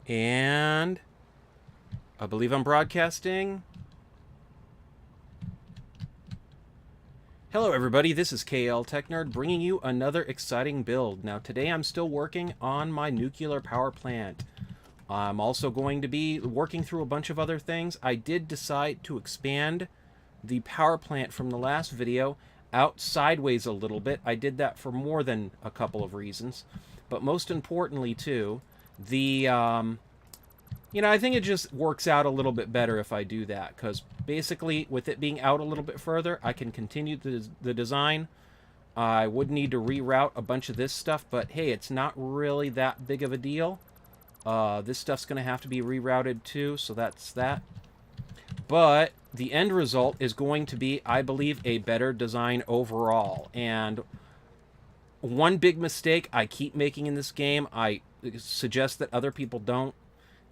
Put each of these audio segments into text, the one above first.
And I believe I'm broadcasting. Hello everybody, this is KL Tech Nerd bringing you another exciting build. Now today I'm still working on my nuclear power plant. I'm also going to be working through a bunch of other things. I did decide to expand the power plant from the last video out sideways a little bit. I did that for more than a couple of reasons. But most importantly too, the I think it just works out a little bit better if I do that, because basically with it being out a little bit further, I can continue the design. I would need to reroute a bunch of this stuff, but hey, it's not really that big of a deal. This stuff's going to have to be rerouted too, so that's that. But the end result is going to be, I believe, a better design overall. And one big mistake I keep making in this game, I suggest that other people don't,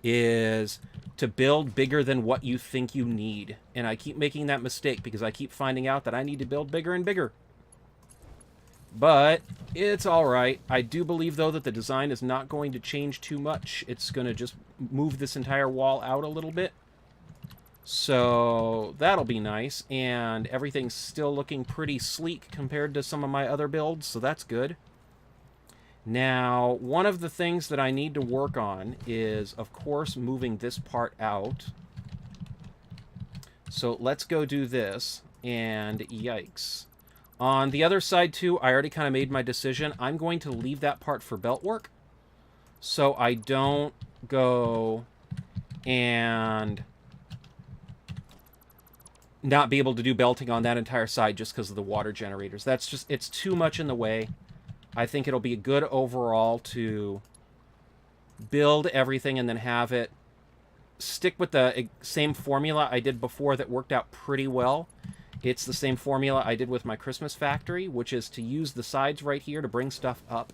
is to build bigger than what you think you need. And I keep making that mistake because I keep finding out that I need to build bigger and bigger. But it's alright. I do believe, though, that the design is not going to change too much. It's going to just move this entire wall out a little bit. So that'll be nice. And everything's still looking pretty sleek compared to some of my other builds, so that's good. Now, one of the things that I need to work on is, of course, moving this part out. So let's go do this, and yikes. On the other side, too, I already kind of made my decision. I'm going to leave that part for belt work, so I don't go and not be able to do belting on that entire side just because of the water generators. That's just, it's too much in the way. I think it'll be good overall to build everything and then have it stick with the same formula I did before that worked out pretty well. It's the same formula I did with my Christmas factory, which is to use the sides right here to bring stuff up.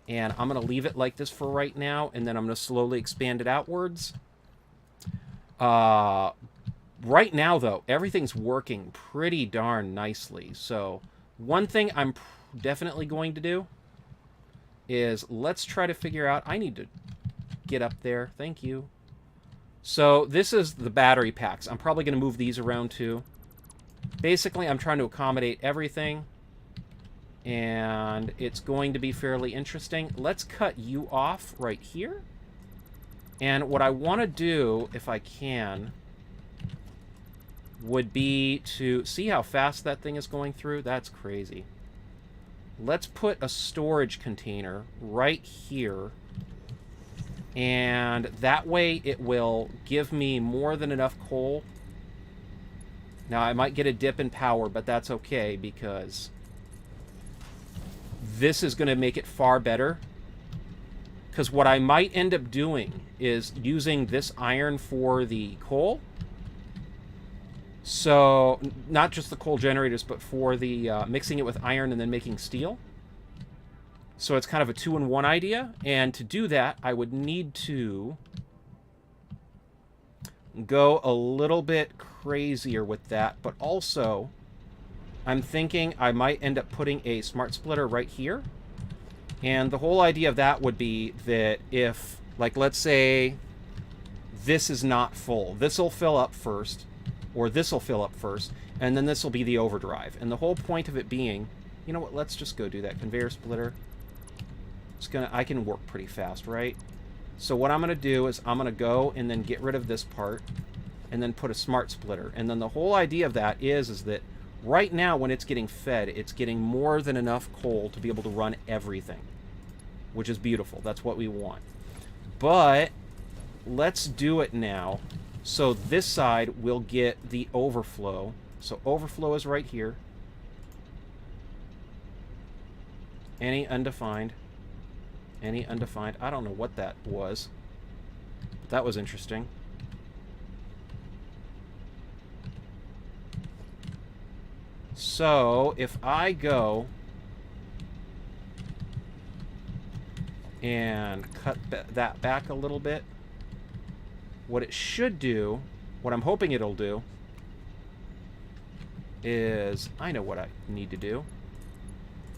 And I'm going to leave it like this for right now, and then I'm going to slowly expand it outwards. Right now, though, everything's working pretty darn nicely. So one thing I'm definitely going to do is let's try to figure out, I need to get up there, thank you. So this is the battery packs. I'm probably going to move these around too. Basically, I'm trying to accommodate everything, and it's going to be fairly interesting. Let's cut you off right here. And what I want to do, if I can, would be to see how fast that thing is going through. That's crazy. Let's put a storage container right here, and that way it will give me more than enough coal. Now, I might get a dip in power, but that's okay, because this is going to make it far better. Because what I might end up doing is using this iron for the coal. So, not just the coal generators, but for the mixing it with iron and then making steel. So it's kind of a 2-in-1 idea. And to do that, I would need to go a little bit crazier with that. But also, I'm thinking I might end up putting a smart splitter right here. And the whole idea of that would be that if, like, let's say this is not full. This will fill up first. Or this will fill up first, and then this will be the overdrive. And the whole point of it being, you know what, let's just go do that. Conveyor splitter. I can work pretty fast, right? So what I'm going to do is I'm going to go and then get rid of this part, and then put a smart splitter. And then the whole idea of that is that right now when it's getting fed, it's getting more than enough coal to be able to run everything. Which is beautiful. That's what we want. But let's do it now. So this side will get the overflow. So overflow is right here. Any undefined. Any undefined. I don't know what that was. But that was interesting. So if I go and cut that back a little bit, what it should do, what I'm hoping it'll do, is, I know what I need to do.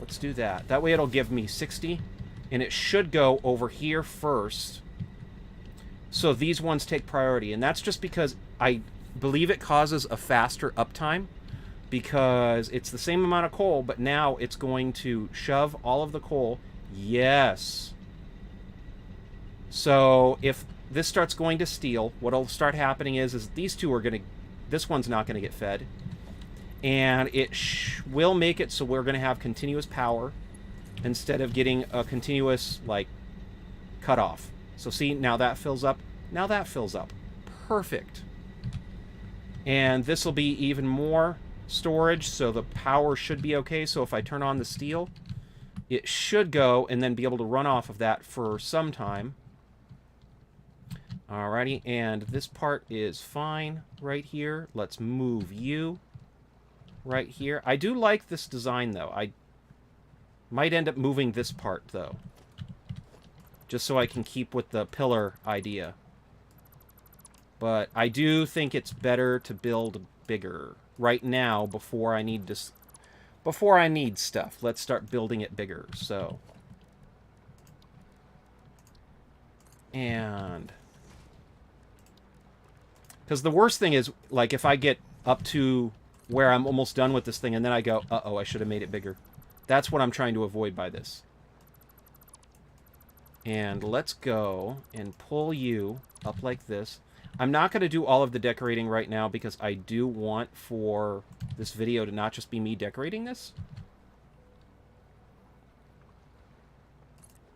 Let's do that. That way it'll give me 60, and it should go over here first, So these ones take priority, and that's just because I believe it causes a faster uptime, because it's the same amount of coal, but now it's going to shove all of the coal. Yes. So if this starts going to steel, what'll start happening is these two are going to... This one's not going to get fed. And it will make it so we're going to have continuous power instead of getting a continuous, like, cutoff. So see, now that fills up. Now that fills up. Perfect. And this will be even more storage, so the power should be okay. So if I turn on the steel, it should go and then be able to run off of that for some time. Alrighty, and this part is fine right here. Let's move you right here. I do like this design, though. I might end up moving this part, though, just so I can keep with the pillar idea. But I do think it's better to build bigger right now before I need to... Before I need stuff. Let's start building it bigger, so... And... Because the worst thing is, like, if I get up to where I'm almost done with this thing, and then I go, uh-oh, I should have made it bigger. That's what I'm trying to avoid by this. And let's go and pull you up like this. I'm not going to do all of the decorating right now because I do want for this video to not just be me decorating this.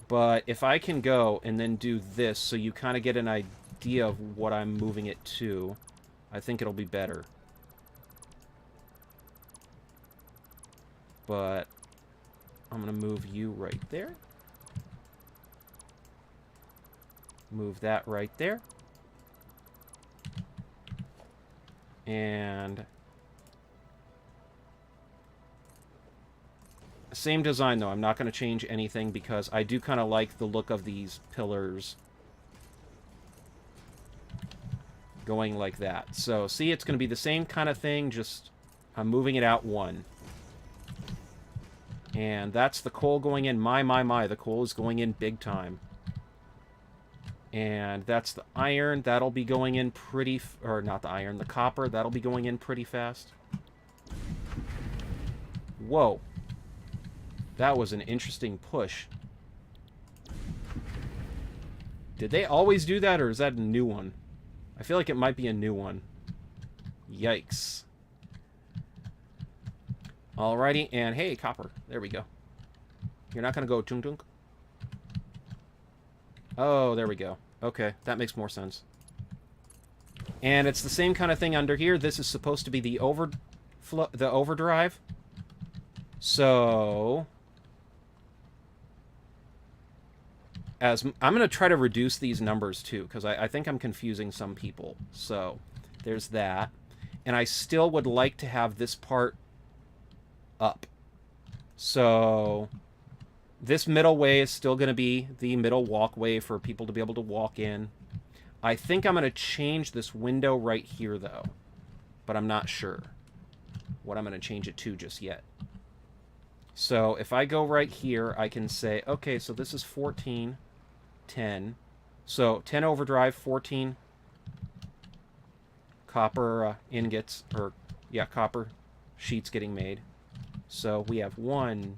But if I can go and then do this so you kind of get an idea of what I'm moving it to, I think it'll be better. But I'm going to move you right there. Move that right there. And same design, though. I'm not going to change anything because I do kind of like the look of these pillars going like that. So, see, it's going to be the same kind of thing, just I'm moving it out one. And that's the coal going in. My, the coal is going in big time. And that's the iron. That'll be going in pretty... Or not the iron, the copper. That'll be going in pretty fast. Whoa. That was an interesting push. Did they always do that, or is that a new one? I feel like it might be a new one. Yikes. Alrighty, and hey, copper. There we go. You're not going to go tunk-tunk? Oh, there we go. Okay, that makes more sense. And it's the same kind of thing under here. This is supposed to be the overdrive. So... I'm going to try to reduce these numbers, too, because I think I'm confusing some people. So, there's that. And I still would like to have this part up. So, this middle way is still going to be the middle walkway for people to be able to walk in. I think I'm going to change this window right here, though. But I'm not sure what I'm going to change it to just yet. So, if I go right here, I can say, okay, so this is 14... 10. So 10 overdrive, 14 copper ingots, or yeah, copper sheets getting made. So we have 1,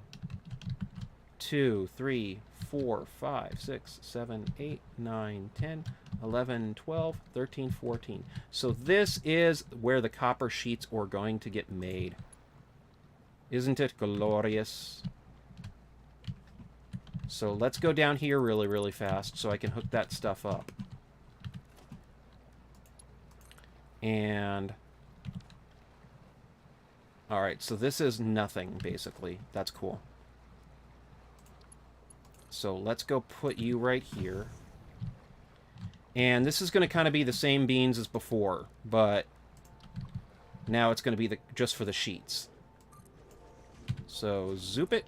2, 3, 4, 5, 6, 7, 8, 9, 10, 11, 12, 13, 14. So this is where the copper sheets are going to get made. Isn't it glorious? So let's go down here really, really fast so I can hook that stuff up. And... Alright, so this is nothing, basically. That's cool. So let's go put you right here. And this is going to kind of be the same beans as before, but now it's going to be just for the sheets. So zoop it.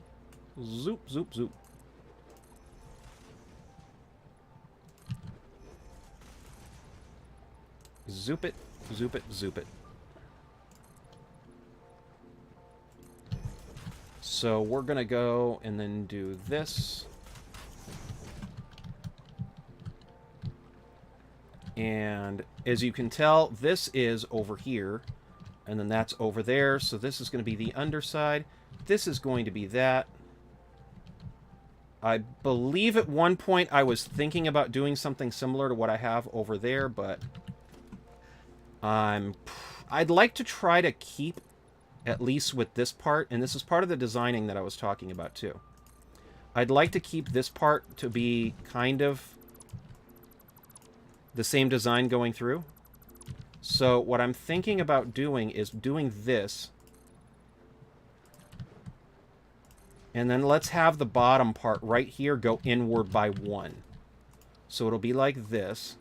Zoop, zoop, zoop. Zoop it, zoop it, zoop it. So we're going to go and then do this. And as you can tell, this is over here. And then that's over there. So this is going to be the underside. This is going to be that. I believe at one point I was thinking about doing something similar to what I have over there, but I'd like to try to keep at least with this part, and this is part of the designing that I was talking about too. I'd like to keep this part to be kind of the same design going through. So what I'm thinking about doing is doing this. And then let's have the bottom part right here go inward by 1. So it'll be like this.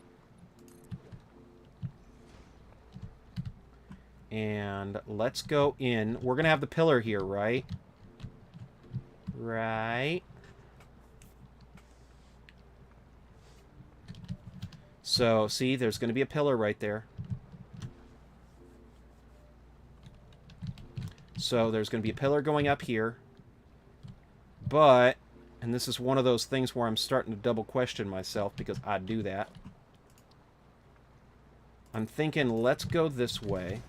And let's go in. We're going to have the pillar here, right? Right. So, see, there's going to be a pillar right there. So there's going to be a pillar going up here. But, and this is one of those things where I'm starting to double question myself because I do that. I'm thinking, let's go this way.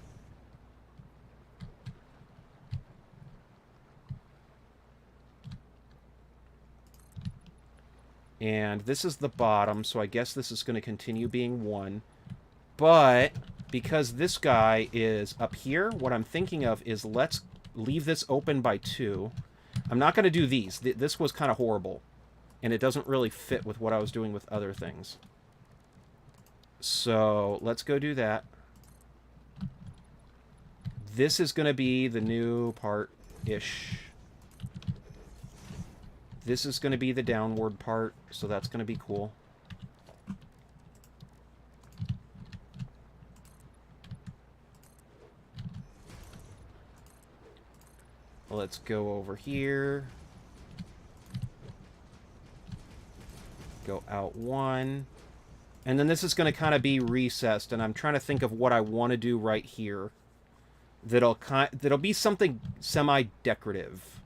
And this is the bottom, so I guess this is going to continue being 1. But because this guy is up here, what I'm thinking of is let's leave this open by 2. I'm not going to do these. This was kind of horrible. And it doesn't really fit with what I was doing with other things. So let's go do that. This is going to be the new part-ish. This is going to be the downward part, so that's going to be cool. Let's go over here. Go out 1. And then this is going to kind of be recessed, and I'm trying to think of what I want to do right here. That'll be something semi-decorative.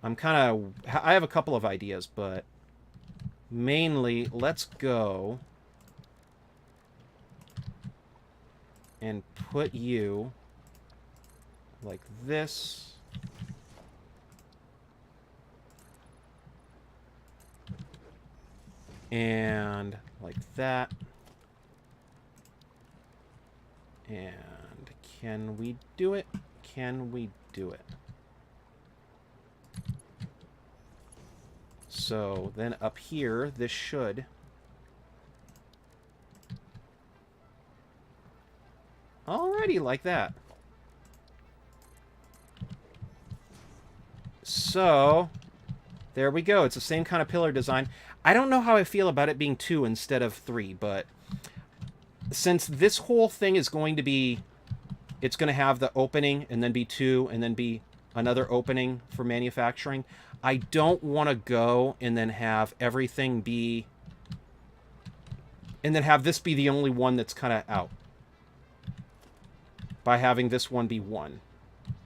I have a couple of ideas, but mainly, let's go and put you like this. And like that. And can we do it? Can we do it? So then up here, this should... Alrighty, like that. So, there we go. It's the same kind of pillar design. I don't know how I feel about it being 2 instead of 3, but since this whole thing is going to be... It's going to have the opening, and then be 2, and then be another opening for manufacturing. I don't want to go and then have everything be... And then have this be the only one that's kind of out. By having this one be 1.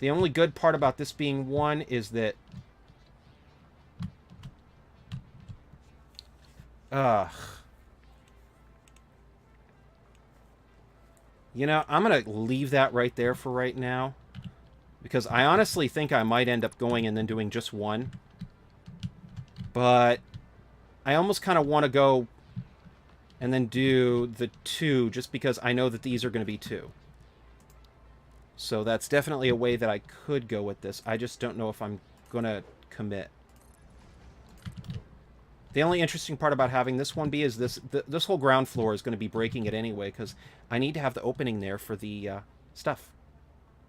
The only good part about this being 1 is that... You know, I'm going to leave that right there for right now. Because I honestly think I might end up going and then doing just 1. But I almost kind of want to go and then do the 2 just because I know that these are going to be 2. So that's definitely a way that I could go with this. I just don't know if I'm going to commit. The only interesting part about having this one be is this whole ground floor is going to be breaking it anyway because I need to have the opening there for the stuff.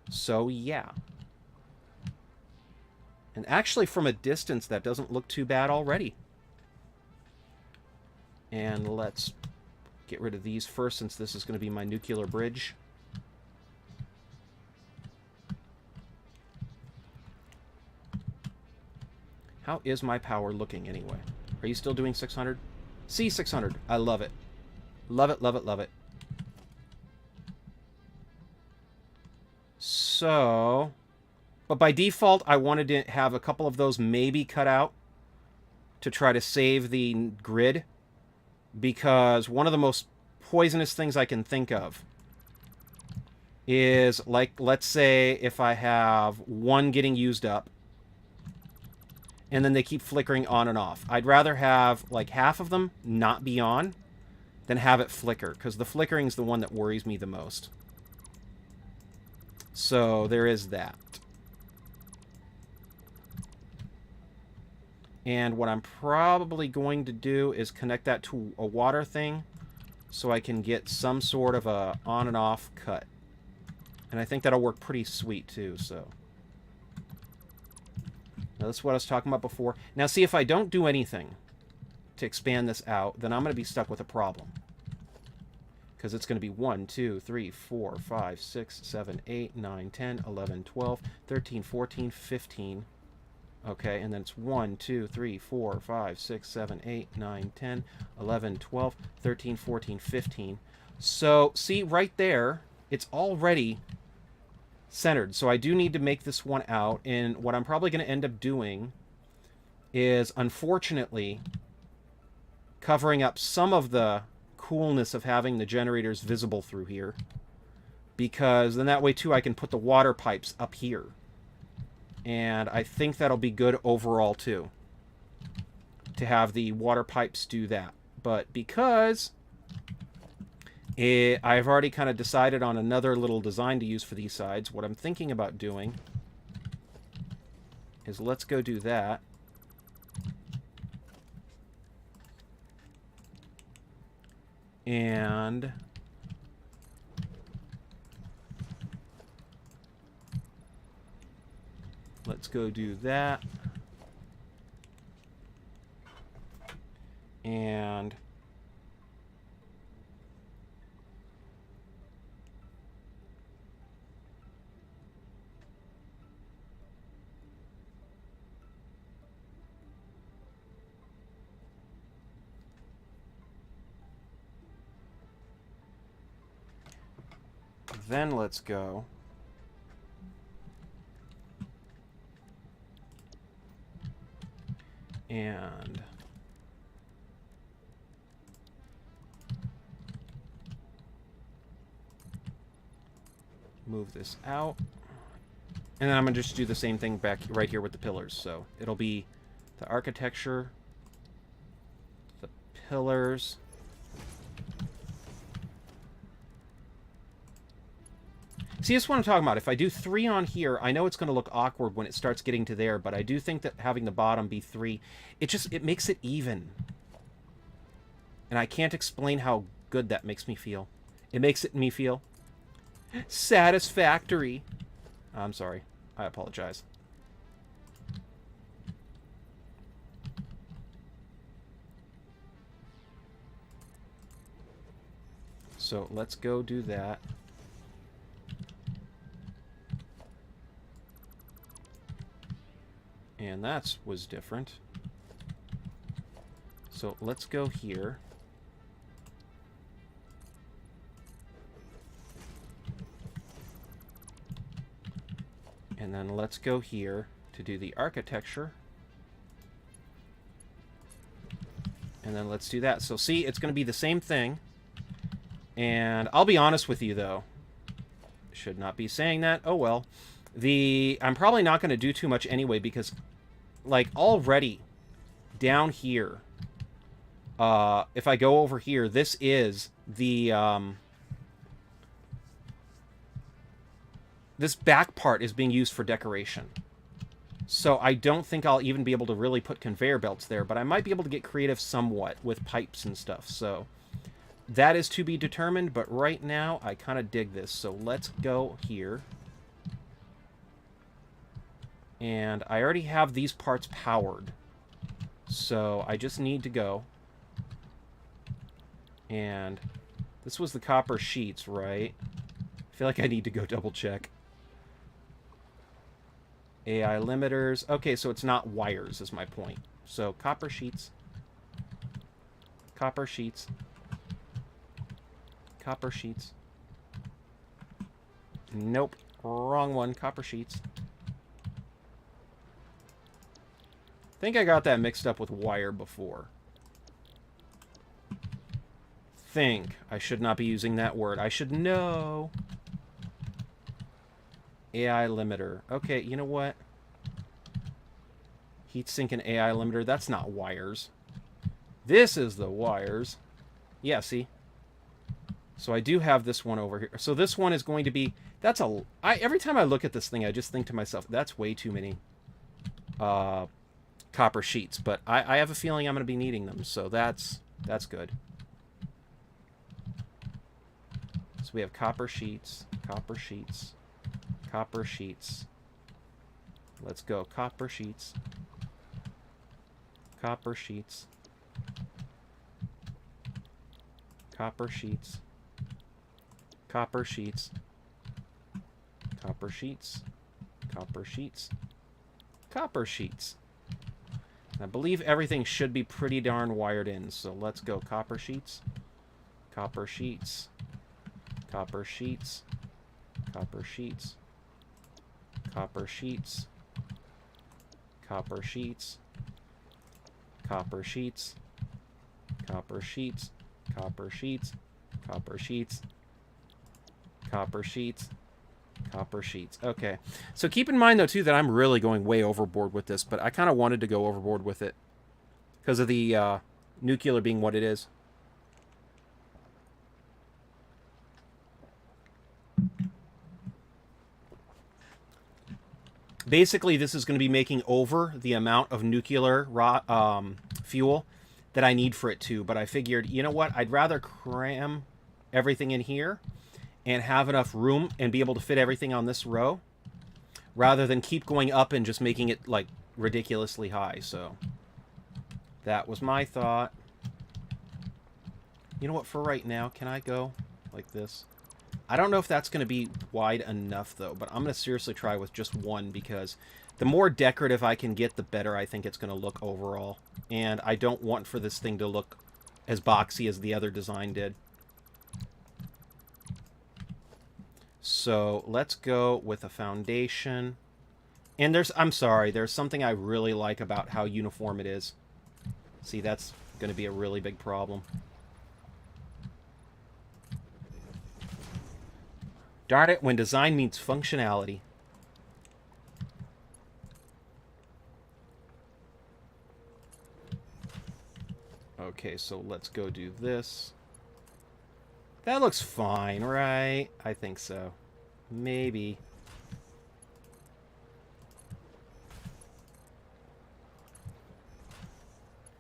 So, yeah. And actually, from a distance, that doesn't look too bad already. And let's get rid of these first, since this is going to be my nuclear bridge. How is my power looking, anyway? Are you still doing 600? See, 600. I love it. Love it, love it, love it. So... But by default, I wanted to have a couple of those maybe cut out to try to save the grid. because one of the most poisonous things I can think of is, like, let's say if I have one getting used up and then they keep flickering on and off. I'd rather have, like, half of them not be on than have it flicker, because the flickering is the one that worries me the most. So there is that. And what I'm probably going to do is connect that to a water thing so I can get some sort of a on and off cut. And I think that'll work pretty sweet too, so. Now, that's what I was talking about before. Now, see, if I don't do anything to expand this out, then I'm going to be stuck with a problem. Because it's going to be 1, 2, 3, 4, 5, 6, 7, 8, 9, 10, 11, 12, 13, 14, 15. Okay, and then it's 1, 2, 3, 4, 5, 6, 7, 8, 9, 10, 11, 12, 13, 14, 15. So, see, right there, it's already centered. So I do need to make this one out, and what I'm probably going to end up doing is, unfortunately, covering up some of the coolness of having the generators visible through here, because then that way too I can put the water pipes up here, and I think that'll be good overall too, to have the water pipes do that. But because I've already kind of decided on another little design to use for these sides, what I'm thinking about doing is, let's go do that. And let's go do that. And then let's go and move this out. And then I'm going to just do the same thing back right here with the pillars. So it'll be the architecture, the pillars. See, that's what I'm talking about. If I do 3 on here, I know it's going to look awkward when it starts getting to there, but I do think that having the bottom be 3, it makes it even. And I can't explain how good that makes me feel. It makes me feel satisfactory. I'm sorry. I apologize. So let's go do that. And that was different. So let's go here. And then let's go here to do the architecture. And then let's do that. So see, it's going to be the same thing. And I'll be honest with you, though. Should not be saying that. Oh, well. I'm probably not going to do too much anyway, because, like, already down here, if I go over here, this is the, this back part is being used for decoration. So I don't think I'll even be able to really put conveyor belts there, but I might be able to get creative somewhat with pipes and stuff. So that is to be determined, but right now I kind of dig this. So let's go here. And I already have these parts powered. So I just need to go. And this was the copper sheets, right? I feel like I need to go double check. AI limiters. Okay, so it's not wires is my point. So copper sheets. Copper sheets. Copper sheets. Nope. Wrong one. Copper sheets. I think I got that mixed up with wire before. think I should not be using that word. I should know. AI limiter. Okay, you know what? Heatsink and AI limiter. That's not wires. This is the wires. Yeah, see? So I do have this one over here. So this one is going to be... That's a... every time I look at this thing, I just think to myself, that's way too many copper sheets. But I have a feeling I'm going to be needing them. So that's good. So we have copper sheets, copper sheets, copper sheets. Let's go. Copper sheets. Copper sheets. Copper sheets. Copper sheets. Copper sheets. Copper sheets. Copper sheets. I believe everything should be pretty darn wired in, so let's go. Copper sheets. Copper sheets. Copper sheets. Copper sheets. Copper sheets. Copper sheets. Copper sheets. Copper sheets. Copper sheets. Copper sheets. Copper sheets. Copper sheets. Okay. So keep in mind, though, too, that I'm really going way overboard with this, but I kind of wanted to go overboard with it because of the nuclear being what it is. Basically, this is going to be making over the amount of nuclear fuel that I need for it to, but I figured, you know what, I'd rather cram everything in here and have enough room and be able to fit everything on this row rather than keep going up and just making it, like, ridiculously high. So that was my thought. You know what, for right now, can I go like this? I don't know if that's going to be wide enough, though, but I'm going to seriously try with just one, because the more decorative I can get, the better I think it's going to look overall. And I don't want for this thing to look as boxy as the other design did. So let's go with a foundation. And I'm sorry, there's something I really like about how uniform it is. See, that's going to be a really big problem. Darn it, when design meets functionality. Okay, so let's go do this. That looks fine, right? I think so. Maybe.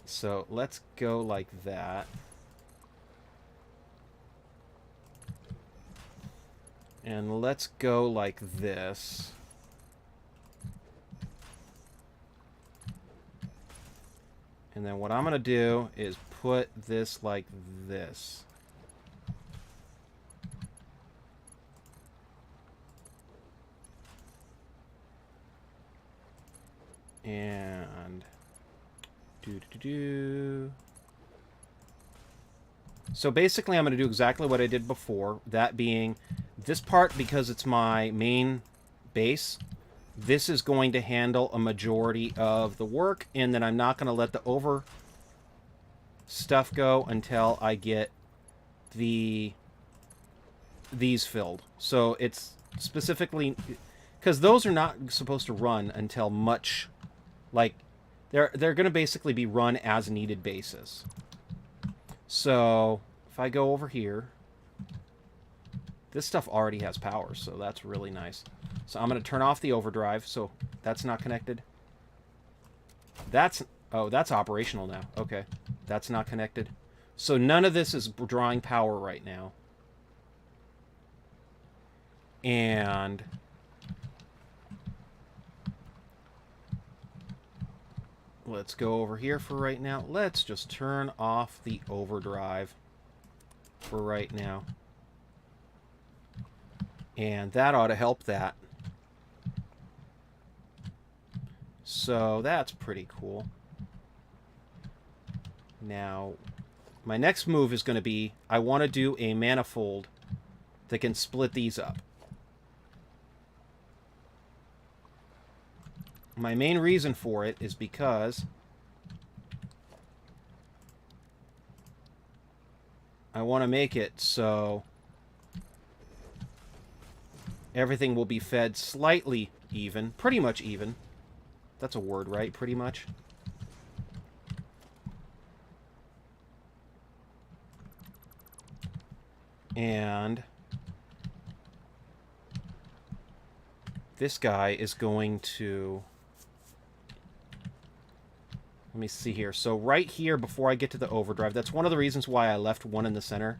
So let's go like that. And let's go like this. And then what I'm going to do is put this like this. And so basically I'm going to do exactly what I did before, that being this part, because it's my main base, this is going to handle a majority of the work, and then I'm not going to let the over stuff go until I get these filled. So it's specifically because those are not supposed to run until much, like they're going to basically be run as needed basis. So if I go over here, this stuff already has power, so that's really nice. So I'm going to turn off the overdrive, so that's not connected. Oh, that's operational now. Okay, that's not connected. So none of this is drawing power right now. And let's go over here for right now. Let's just turn off the overdrive for right now. And that ought to help that. So that's pretty cool. Now, my next move is going to be, I want to do a manifold that can split these up. My main reason for it is because I want to make it so everything will be fed slightly even. Pretty much even. That's a word, right? Pretty much. And this guy is going to... Let me see here. So right here, before I get to the overdrive, that's one of the reasons why I left one in the center.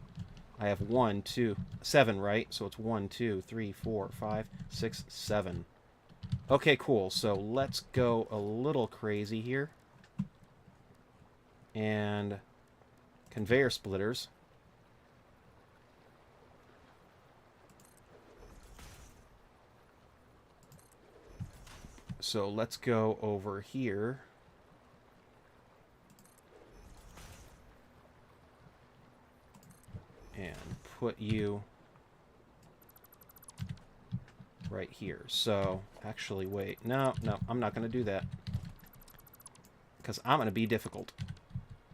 I have 1, 2, 7, right? So it's 1, 2, 3, 4, 5, 6, 7. Okay, cool. So let's go a little crazy here. And conveyor splitters. So let's go over here. And put you right here. So, actually, wait. No, I'm not going to do that. Because I'm going to be difficult.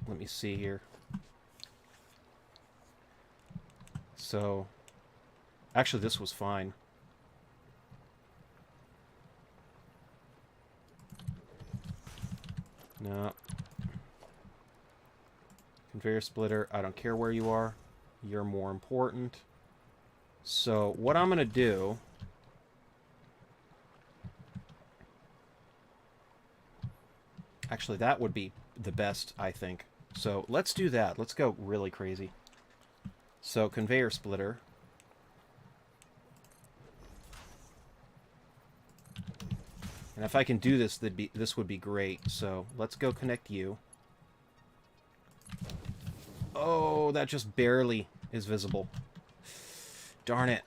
Let me see here. So, actually, this was fine. No. Conveyor splitter, I don't care where you are. You're more important. So, what I'm going to do... Actually, that would be the best, I think. So, let's do that. Let's go really crazy. So, conveyor splitter. And if I can do this, this would be great. So, let's go connect you. Oh, that just barely is visible. Darn it.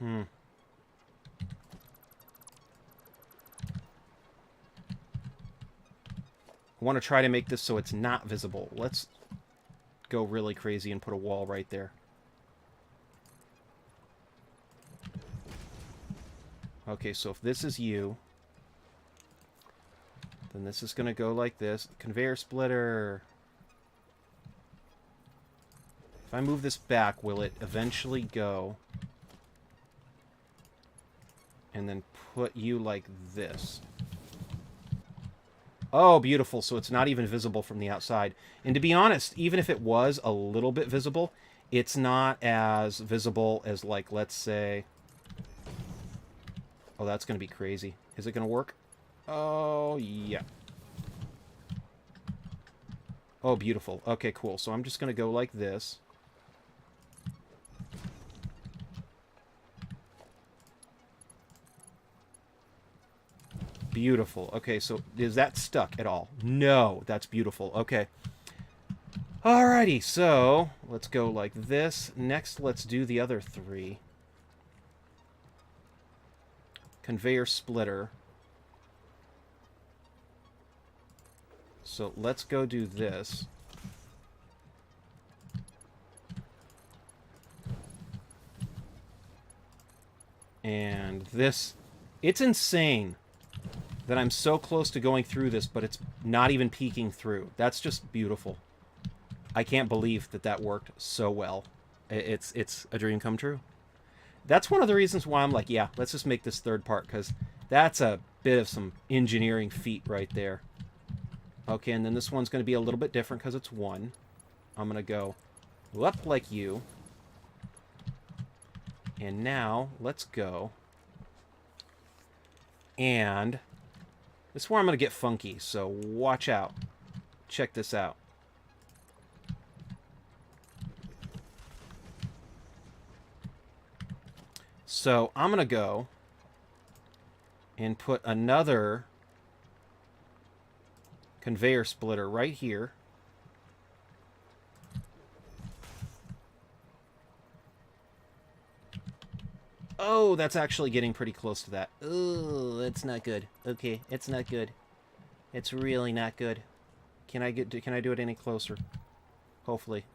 I want to try to make this so it's not visible. Let's go really crazy and put a wall right there. Okay, so if this is you, then this is going to go like this. Conveyor splitter. If I move this back, will it eventually go? And then put you like this. Oh, beautiful. So it's not even visible from the outside. And to be honest, even if it was a little bit visible, it's not as visible as, like, let's say... Oh, that's going to be crazy. Is it going to work? Oh, yeah. Oh, beautiful. Okay, cool. So I'm just going to go like this. Beautiful. Okay, so is that stuck at all? No, that's beautiful. Okay. Alrighty, so let's go like this. Next, let's do the other three. Conveyor splitter. So let's go do this. And this... It's insane that I'm so close to going through this, but it's not even peeking through. That's just beautiful. I can't believe that that worked so well. It's a dream come true. That's one of the reasons why I'm like, yeah, let's just make this third part, because that's a bit of some engineering feat right there. Okay, and then this one's going to be a little bit different because it's 1. I'm going to go up like you. And now, let's go. And this is where I'm going to get funky, so watch out. Check this out. So I'm going to go and put another conveyor splitter right here. Oh, that's actually getting pretty close to that. Oh, it's not good. Okay, it's not good. It's really not good. Can I do it any closer? Hopefully.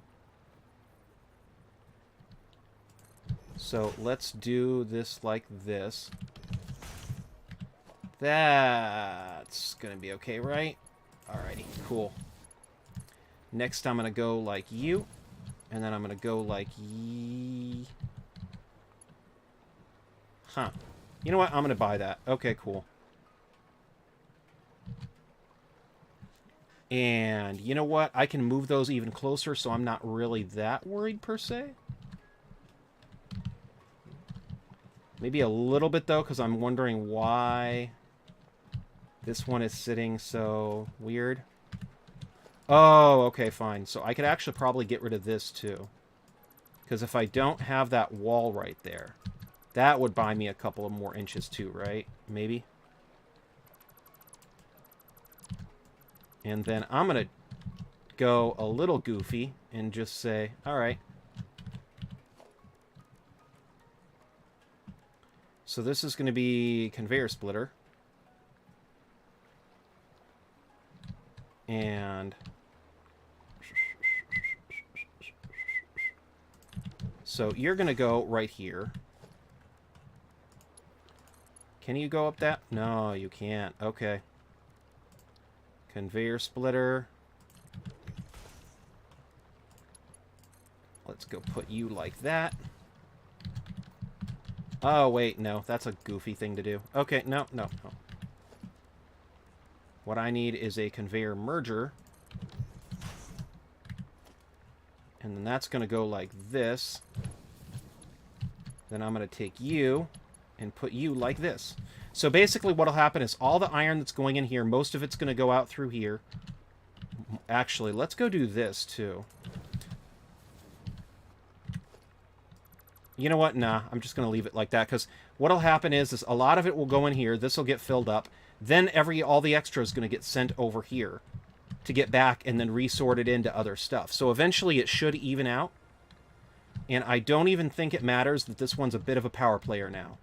So let's do this like this. That's gonna be okay, right? Alrighty, cool. Next, I'm going to go like you. And then I'm going to go like ye. Huh. You know what? I'm going to buy that. Okay, cool. And you know what? I can move those even closer, so I'm not really that worried, per se. Maybe a little bit, though, because I'm wondering why this one is sitting so weird. Oh, okay, fine. So I could actually probably get rid of this, too. Because if I don't have that wall right there, that would buy me a couple of more inches, too, right? Maybe? And then I'm going to go a little goofy and just say, all right. So this is going to be conveyor splitter. And so you're going to go right here. Can you go up that? No, you can't. Okay. Conveyor splitter. Let's go put you like that. Oh, wait, no. That's a goofy thing to do. Okay, no. What I need is a conveyor merger. And then that's going to go like this. Then I'm going to take you and put you like this. So basically what will happen is all the iron that's going in here, most of it's going to go out through here. Actually, let's go do this, too. You know what? Nah, I'm just going to leave it like that, because what'll happen is a lot of it will go in here. This will get filled up. Then all the extra is going to get sent over here to get back and then resorted into other stuff. So eventually it should even out. And I don't even think it matters that this one's a bit of a power player now,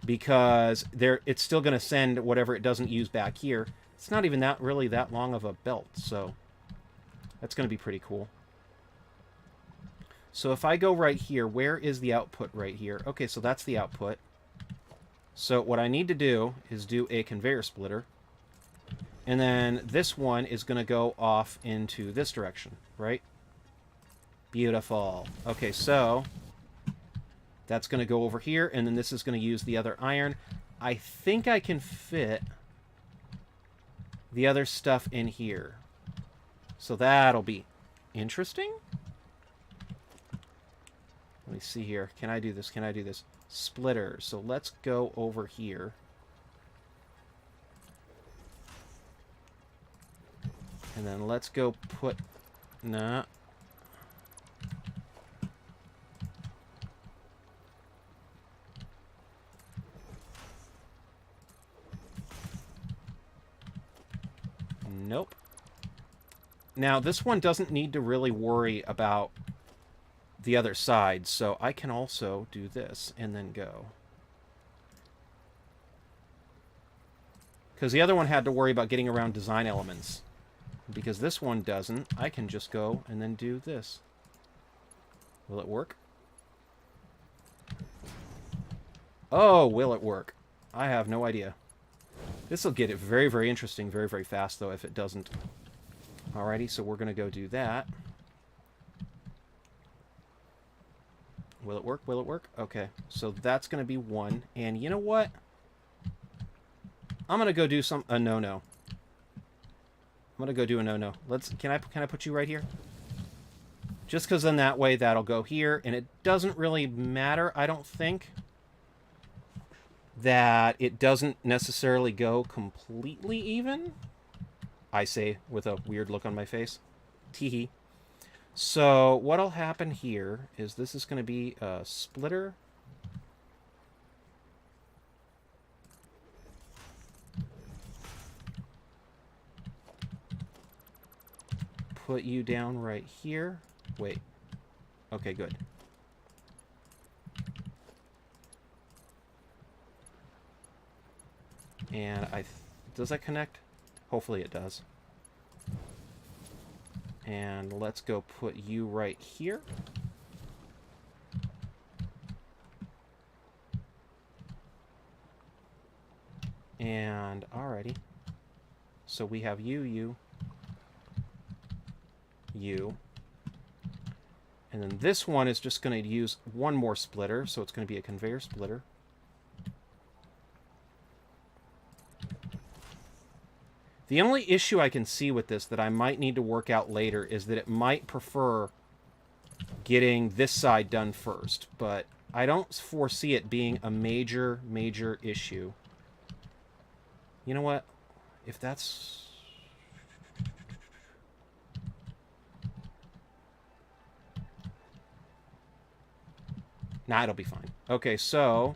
because it's still going to send whatever it doesn't use back here. It's not even really that long of a belt, so that's going to be pretty cool. So if I go right here, where is the output right here? Okay, so that's the output. So what I need to do is do a conveyor splitter. And then this one is going to go off into this direction, right? Beautiful. Okay, so that's going to go over here, and then this is going to use the other iron. I think I can fit the other stuff in here. So that'll be interesting. Let me see here. Can I do this? Can I do this? Splitter. So let's go over here. And then let's go put... Nah. Nope. Now, this one doesn't need to really worry about the other side, so I can also do this and then go. Because the other one had to worry about getting around design elements. Because this one doesn't, I can just go and then do this. Will it work? Oh, will it work? I have no idea. This will get it very, very interesting, very, very fast, though, if it doesn't. Alrighty, so we're going to go do that. Will it work? Will it work? Okay, so that's going to be one. And you know what? I'm going to go do a no-no. I'm going to go do a no-no. Can I put you right here? Just because then that way that'll go here, and it doesn't really matter, I don't think, that it doesn't necessarily go completely even. I say with a weird look on my face. Teehee. So what'll happen here is this is going to be a splitter. Put you down right here. Wait. Okay, good. And does that connect? Hopefully it does. And let's go put you right here. And alrighty. So we have you. you. And then this one is just going to use one more splitter, so it's going to be a conveyor splitter. The only issue I can see with this that I might need to work out later is that it might prefer getting this side done first, but I don't foresee it being a major issue. You know what? If that's... Nah, it'll be fine. Okay, so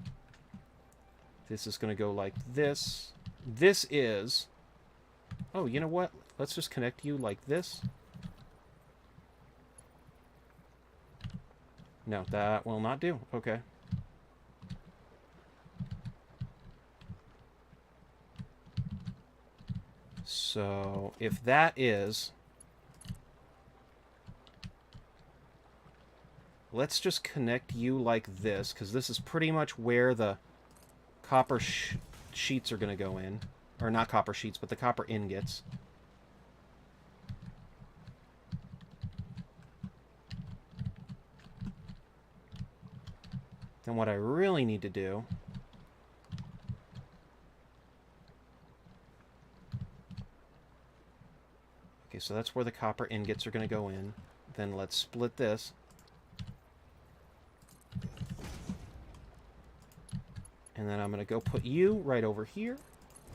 this is going to go like this. This is... Oh, you know what? Let's just connect you like this. No, that will not do. Okay. So, if that is... Let's just connect you like this, because this is pretty much where the copper sheets are going to go in. Or not copper sheets, but the copper ingots. Then what I really need to do... Okay, so that's where the copper ingots are going to go in. Then let's split this. And then I'm going to go put you right over here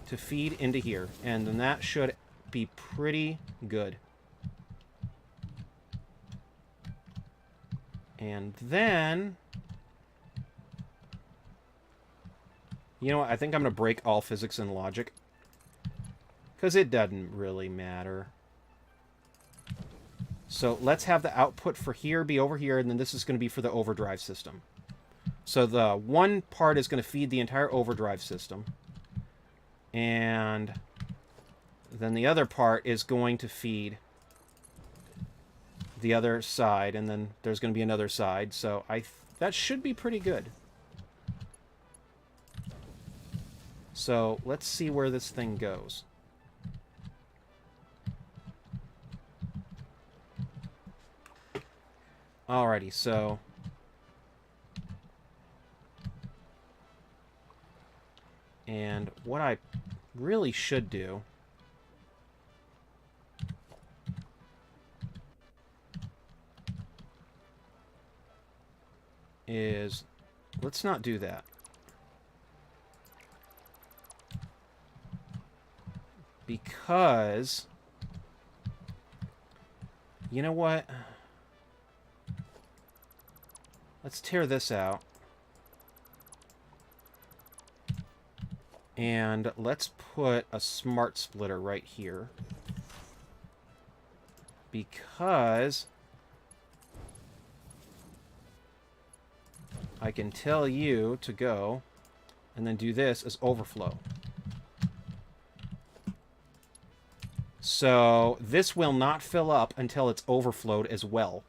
to feed into here. And then that should be pretty good. And then... You know what? I think I'm going to break all physics and logic. Because it doesn't really matter. So let's have the output for here be over here, and then this is going to be for the overdrive system. So the one part is going to feed the entire overdrive system. And then the other part is going to feed the other side, and then there's going to be another side. So that should be pretty good. So let's see where this thing goes. Alrighty, so... And what I really should do is... Let's not do that. Because... You know what? Let's tear this out. And let's put a smart splitter right here. Because I can tell you to go and then do this as overflow. So this will not fill up until it's overflowed as well.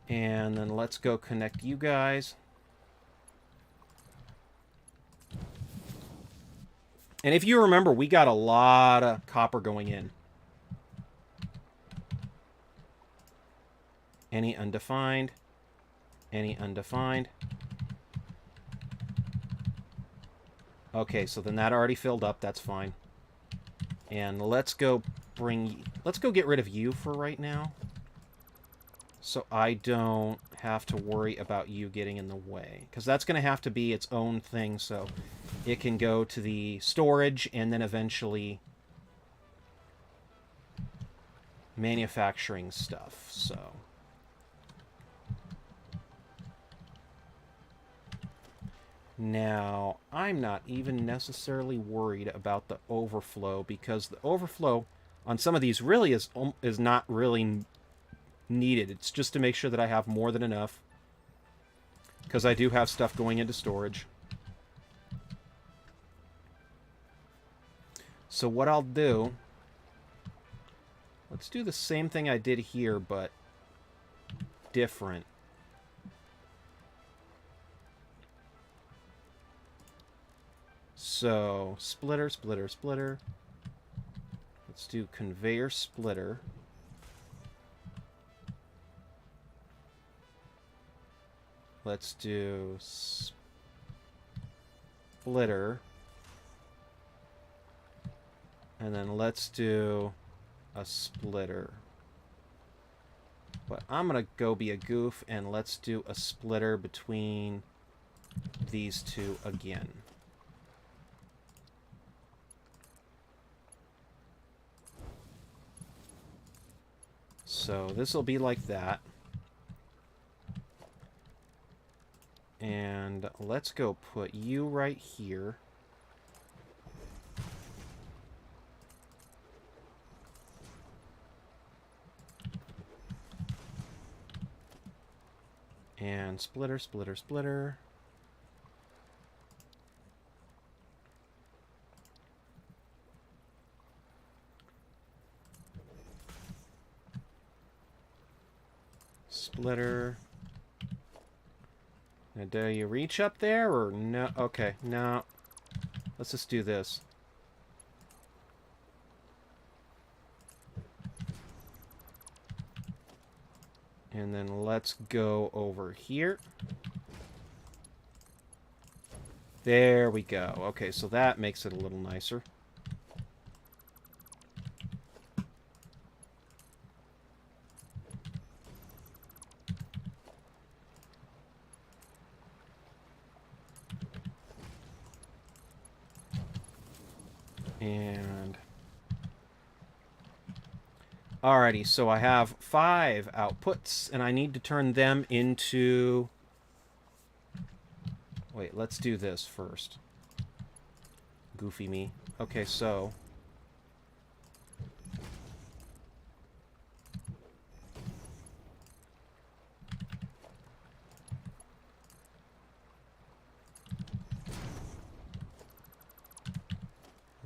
And then let's go connect you guys. And if you remember, we got a lot of copper going in. Any undefined. Any undefined. Okay, so then that already filled up. That's fine. And let's go get rid of you for right now. So I don't have to worry about you getting in the way. Because that's going to have to be its own thing, so it can go to the storage and then eventually manufacturing stuff, so... Now, I'm not even necessarily worried about the overflow, because the overflow on some of these really is not really needed. It's just to make sure that I have more than enough, because I do have stuff going into storage. So what I'll do, let's do the same thing I did here, but different. So, splitter, splitter, splitter. Let's do conveyor splitter. Let's do splitter. And then let's do a splitter. But I'm going to go be a goof, and let's do a splitter between these two again. So this will be like that. And let's go put you right here. And splitter, splitter, splitter. Splitter. Now, do you reach up there or no? Okay, no. Let's just do this. And then let's go over here. There we go. Okay, so that makes it a little nicer. And alrighty, so I have 5 outputs, and I need to turn them into... Wait, let's do this first. Goofy me. Okay, so...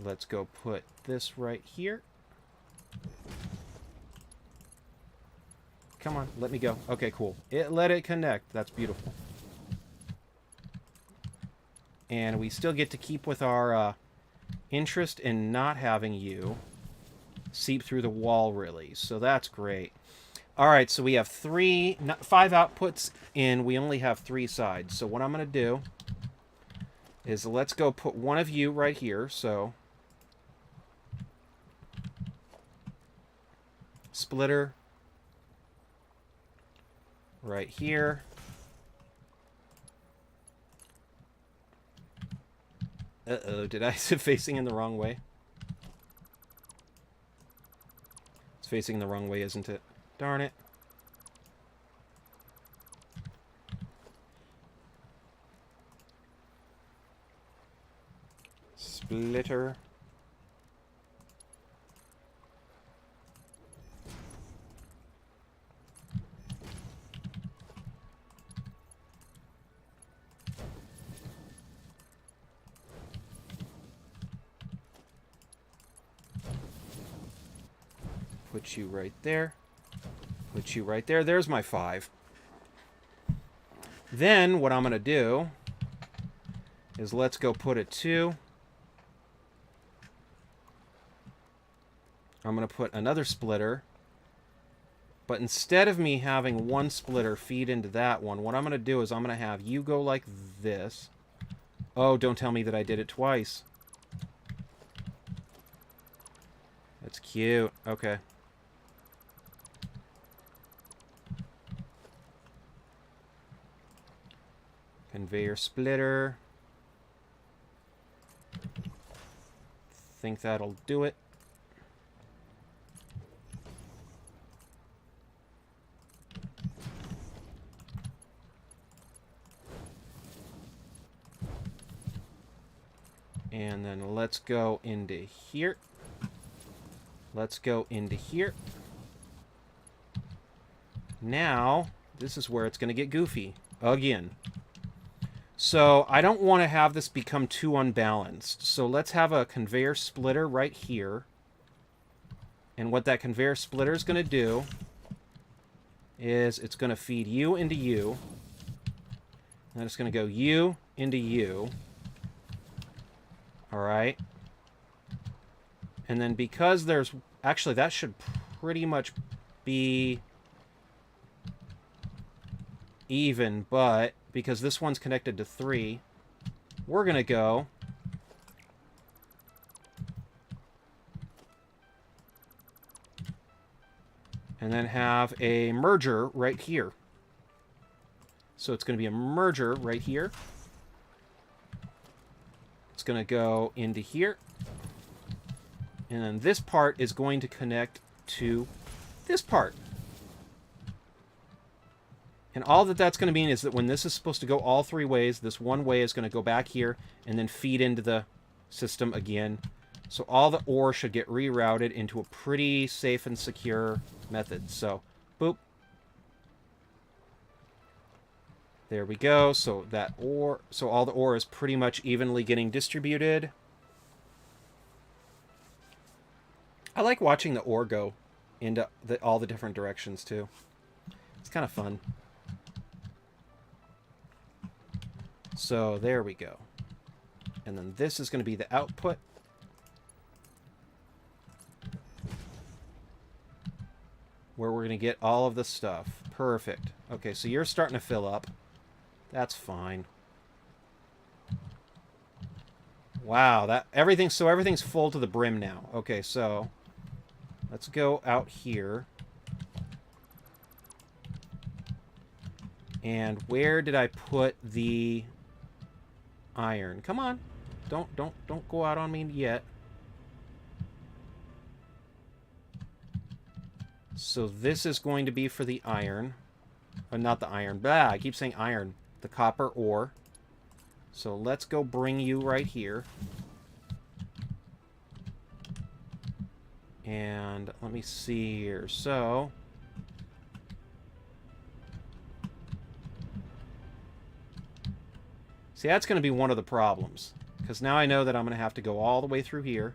let's go put this right here. Come on, let me go. Okay, cool. Let it connect. That's beautiful. And we still get to keep with our interest in not having you seep through the wall, really. So that's great. All right, so we have 5 outputs, and we only have 3 sides. So what I'm going to do is let's go put one of you right here. So splitter right here. Uh-oh, did I sit facing in the wrong way? It's facing the wrong way, isn't it? Darn it. Splitter. Put you right there. Put you right there. There's my 5. Then what I'm going to do is let's go put a 2. I'm going to put another splitter. But instead of me having one splitter feed into that one, what I'm going to do is I'm going to have you go like this. Oh, don't tell me that I did it twice. That's cute. Okay. Conveyor splitter. Think that'll do it. And then let's go into here. Let's go into here. Now, this is where it's going to get goofy. Again. So, I don't want to have this become too unbalanced. So, let's have a conveyor splitter right here. And what that conveyor splitter is going to do is it's going to feed you into you. And then it's going to go you into you. All right. And then because there's... Actually, that should pretty much be even, but because this one's connected to 3, we're going to go... and then have a merger right here. So it's going to be a merger right here. It's going to go into here. And then this part is going to connect to this part. And all that that's going to mean is that when this is supposed to go all 3 ways, this one way is going to go back here and then feed into the system again. So all the ore should get rerouted into a pretty safe and secure method. So, boop. There we go. So that ore, so all the ore is pretty much evenly getting distributed. I like watching the ore go into all the different directions too. It's kind of fun. So there we go. And then this is going to be the output. Where we're going to get all of the stuff. Perfect. Okay, so you're starting to fill up. That's fine. Wow, that everything's full to the brim now. Okay, so let's go out here. And where did I put the iron? Come on. Don't go out on me yet. So this is going to be for the iron. Not the iron. Blah, I keep saying iron. The copper ore. So let's go bring you right here. And let me see here. So... see, that's going to be one of the problems. Because now I know that I'm going to have to go all the way through here.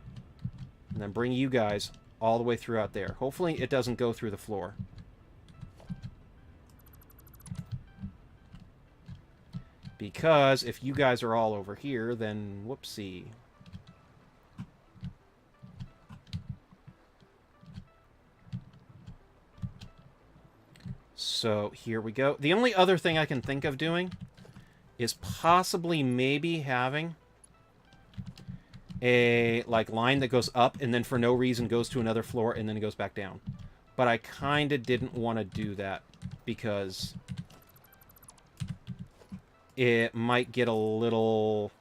And then bring you guys all the way through out there. Hopefully it doesn't go through the floor. Because if you guys are all over here, then whoopsie. So here we go. The only other thing I can think of doing is possibly maybe having a line that goes up and then for no reason goes to another floor and then it goes back down. But I kind of didn't want to do that because it might get a little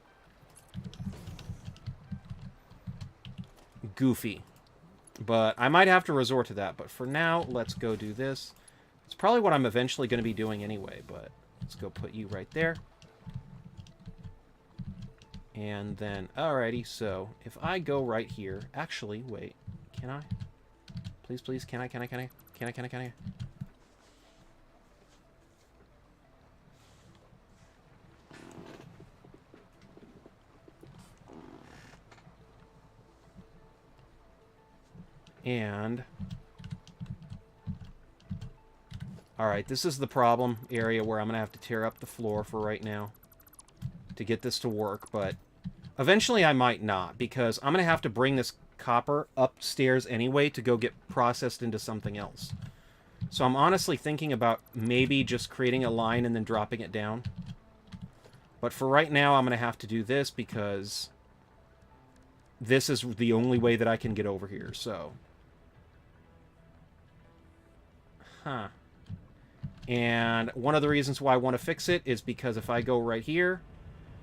goofy. But I might have to resort to that. But for now, let's go do this. It's probably what I'm eventually going to be doing anyway, but let's go put you right there. And then, alrighty, so if I go right here, actually, wait, can I? Please, please, can I? And, alright, this is the problem area where I'm going to have to tear up the floor for right now to get this to work, but eventually I might not, because I'm going to have to bring this copper upstairs anyway to go get processed into something else. So I'm honestly thinking about maybe just creating a line and then dropping it down. But for right now, I'm going to have to do this because this is the only way that I can get over here, so... huh. And one of the reasons why I want to fix it is because if I go right here,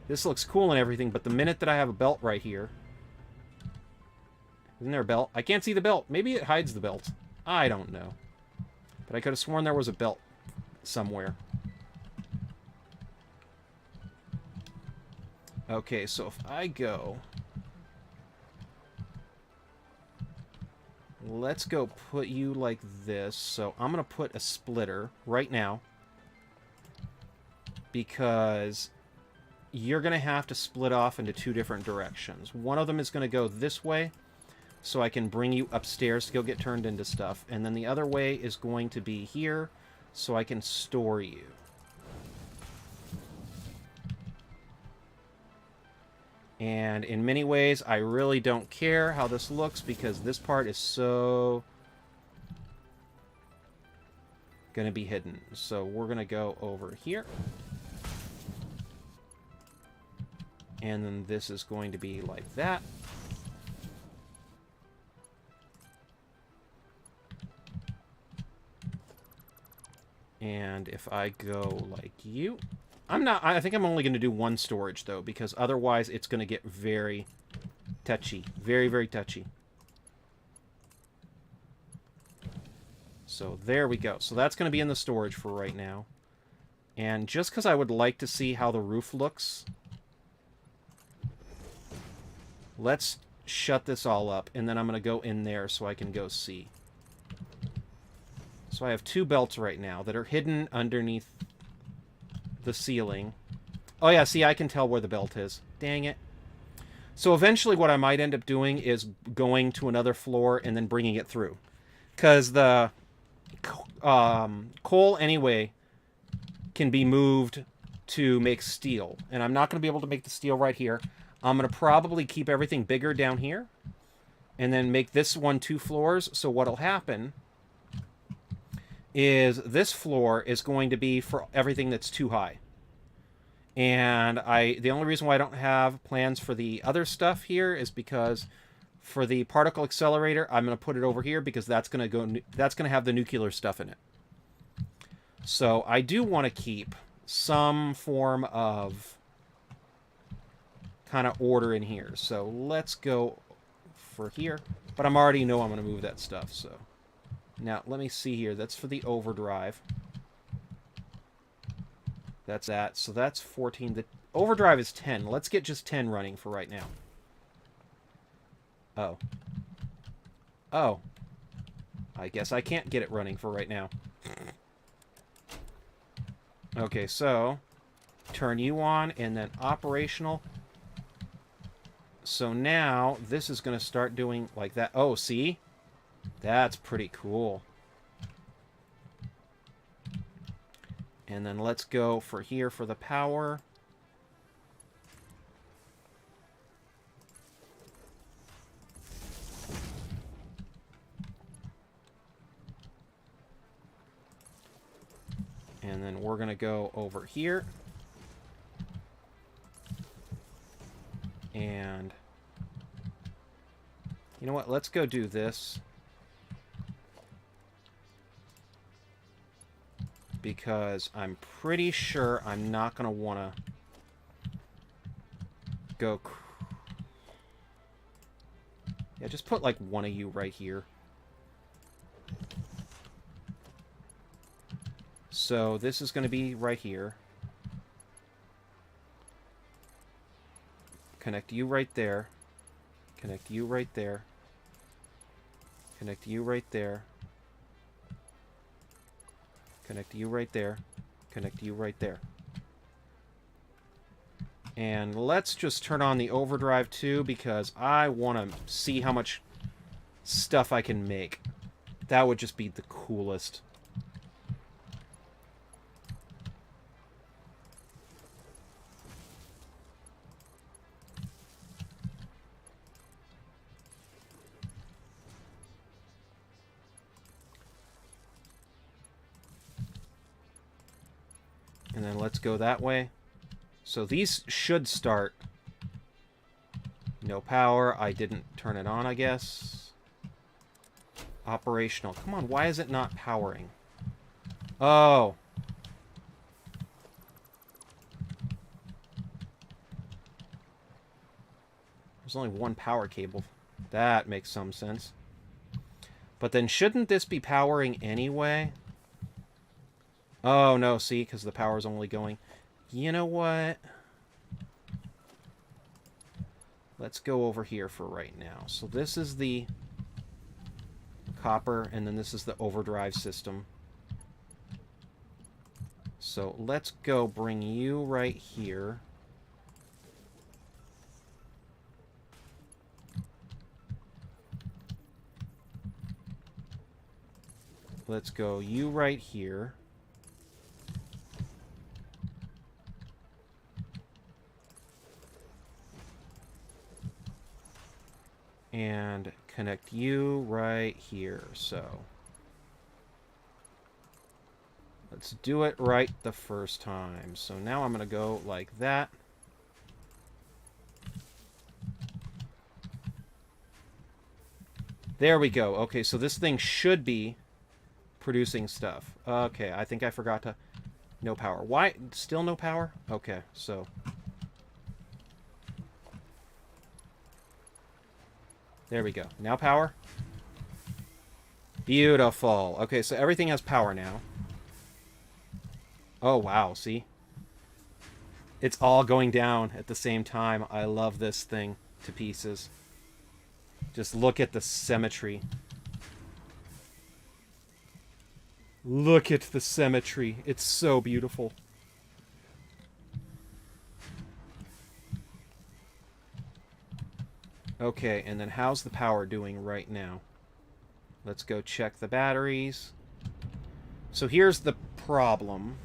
this looks cool and everything, but the minute that I have a belt right here... isn't there a belt? I can't see the belt. Maybe it hides the belt. I don't know. But I could have sworn there was a belt somewhere. Okay, so if I go... let's go put you like this. So I'm going to put a splitter right now. Because you're going to have to split off into 2 different directions. One of them is going to go this way, so I can bring you upstairs to go get turned into stuff. And then the other way is going to be here, so I can store you. And in many ways, I really don't care how this looks because this part is so going to be hidden. So we're going to go over here. And then this is going to be like that. And if I go like you... I think I'm only going to do one storage, though, because otherwise it's going to get very touchy. Very, very touchy. So there we go. So that's going to be in the storage for right now. And just because I would like to see how the roof looks, let's shut this all up, and then I'm going to go in there so I can go see. So I have two belts right now that are hidden underneath the ceiling. Oh yeah, see, I can tell where the belt is. Dang it. So eventually what I might end up doing is going to another floor and then bringing it through. Because the coal, anyway, can be moved to make steel. And I'm not going to be able to make the steel right here. I'm going to probably keep everything bigger down here. And then make this one 2 floors. So what'll happen is this floor is going to be for everything that's too high. And the only reason why I don't have plans for the other stuff here is because for the particle accelerator, I'm going to put it over here because that's going to have the nuclear stuff in it. So I do want to keep some form of kind of order in here. So let's go for here. But I already know I'm going to move that stuff, so... Now, let me see here. That's for the overdrive. That's that. So that's 14. The overdrive is 10. Let's get just 10 running for right now. Oh. Oh. I guess I can't get it running for right now. Okay, so turn you on and then operational. So now this is going to start doing like that. Oh, see? That's pretty cool. And then let's go for here for the power. And then we're going to go over here. And you know what? Let's go do this. Because I'm pretty sure I'm not going to want to go... Yeah, just put like one of you right here. So this is going to be right here. Connect you right there. Connect you right there. Connect you right there. Connect you right there. Connect you right there. And let's just turn on the overdrive too, because I want to see how much stuff I can make. That would just be the coolest. And then let's go that way. So these should start. No power. I didn't turn it on, I guess. Operational. Come on, why is it not powering? Oh. There's only one power cable. That makes some sense. But then shouldn't this be powering anyway? Oh, no, see, because the power's only going... You know what? Let's go over here for right now. So this is the copper, and then this is the overdrive system. So let's go bring you right here. Let's go you right here. And connect you right here. So let's do it right the first time. So now I'm going to go like that. There we go. Okay, so this thing should be producing stuff. Okay, I think I forgot to... No power. Why? Still no power? Okay, so... There we go. Now power. Beautiful. Okay, so everything has power now. Oh, wow. See? It's all going down at the same time. I love this thing to pieces. Just look at the symmetry. Look at the symmetry. It's so beautiful. Okay, and then how's the power doing right now? Let's go check the batteries. So here's the problem.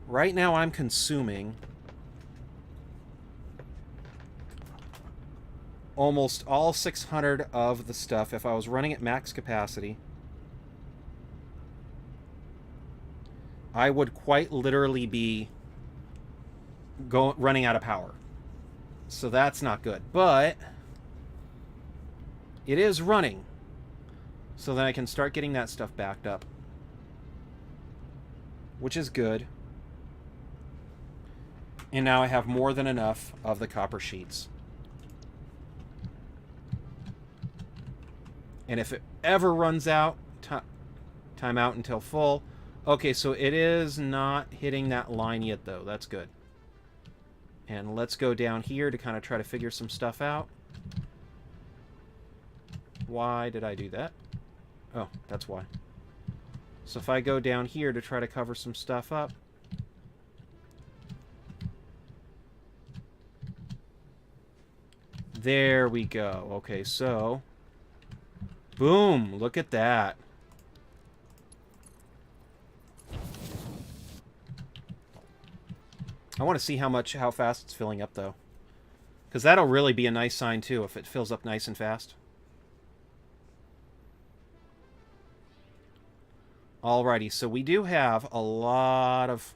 Right now I'm consuming almost all 600 of the stuff. If I was running at max capacity, I would quite literally be running out of power. So that's not good. But it is running. So then I can start getting that stuff backed up, which is good. And now I have more than enough of the copper sheets. And if it ever runs out, time out until full. Okay, so it is not hitting that line yet, though. That's good. And let's go down here to kind of try to figure some stuff out. Why did I do that? Oh, that's why. So if I go down here to try to cover some stuff up. There we go. Okay, so... Boom! Look at that. I want to see how fast it's filling up, though. Because that'll really be a nice sign, too, if it fills up nice and fast. Alrighty, so we do have a lot of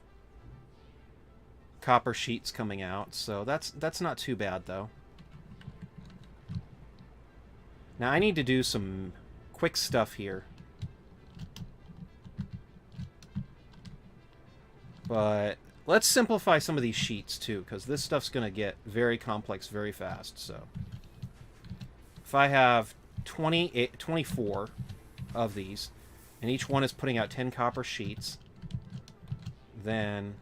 copper sheets coming out, so that's not too bad, though. Now, I need to do some quick stuff here. But let's simplify some of these sheets, too, because this stuff's going to get very complex very fast. So if I have 24 of these, and each one is putting out 10 copper sheets, then...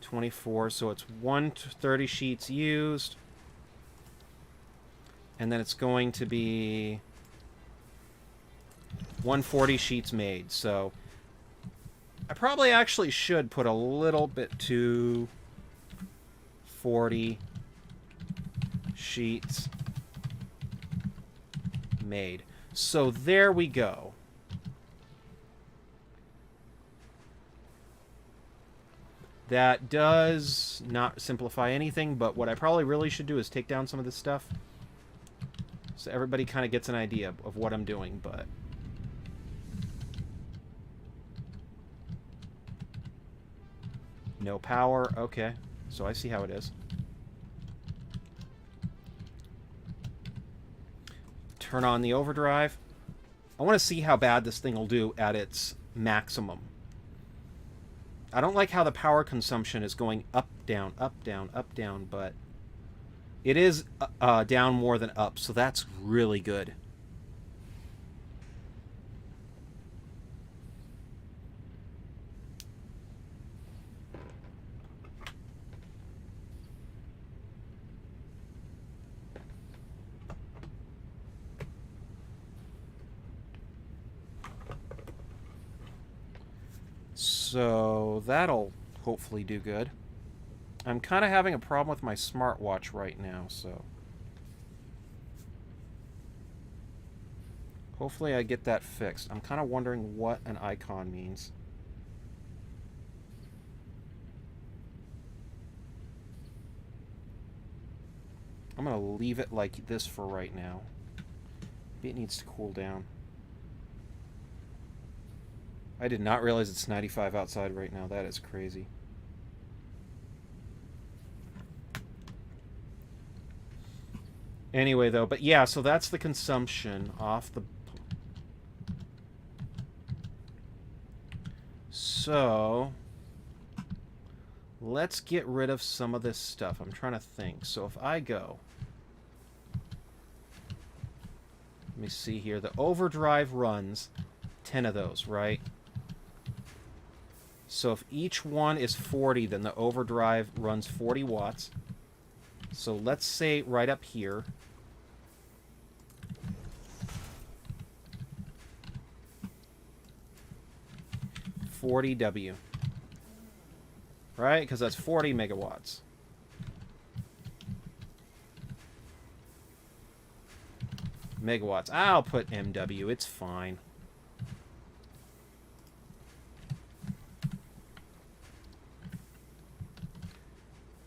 $24, so it's 130 sheets used. And then it's going to be 140 sheets made. So I probably actually should put a little bit to 40 sheets made. So there we go. That does not simplify anything, but what I probably really should do is take down some of this stuff so everybody kind of gets an idea of what I'm doing, but... No power. Okay. So I see how it is. Turn on the overdrive. I want to see how bad this thing will do at its maximum. I don't like how the power consumption is going up, down, up, down, up, down, but it is down more than up, so that's really good. So that'll hopefully do good. I'm kind of having a problem with my smartwatch right now, so hopefully I get that fixed. I'm kind of wondering what an icon means. I'm going to leave it like this for right now. Maybe it needs to cool down. I did not realize it's 95 outside right now. That is crazy. Anyway, though, but yeah, so that's the consumption off the... So, let's get rid of some of this stuff. I'm trying to think. So if I go... Let me see here. The overdrive runs 10 of those, right? So if each one is 40, then the overdrive runs 40 watts. So let's say right up here... 40W. Right? Because that's 40 megawatts. Megawatts. I'll put MW. It's fine.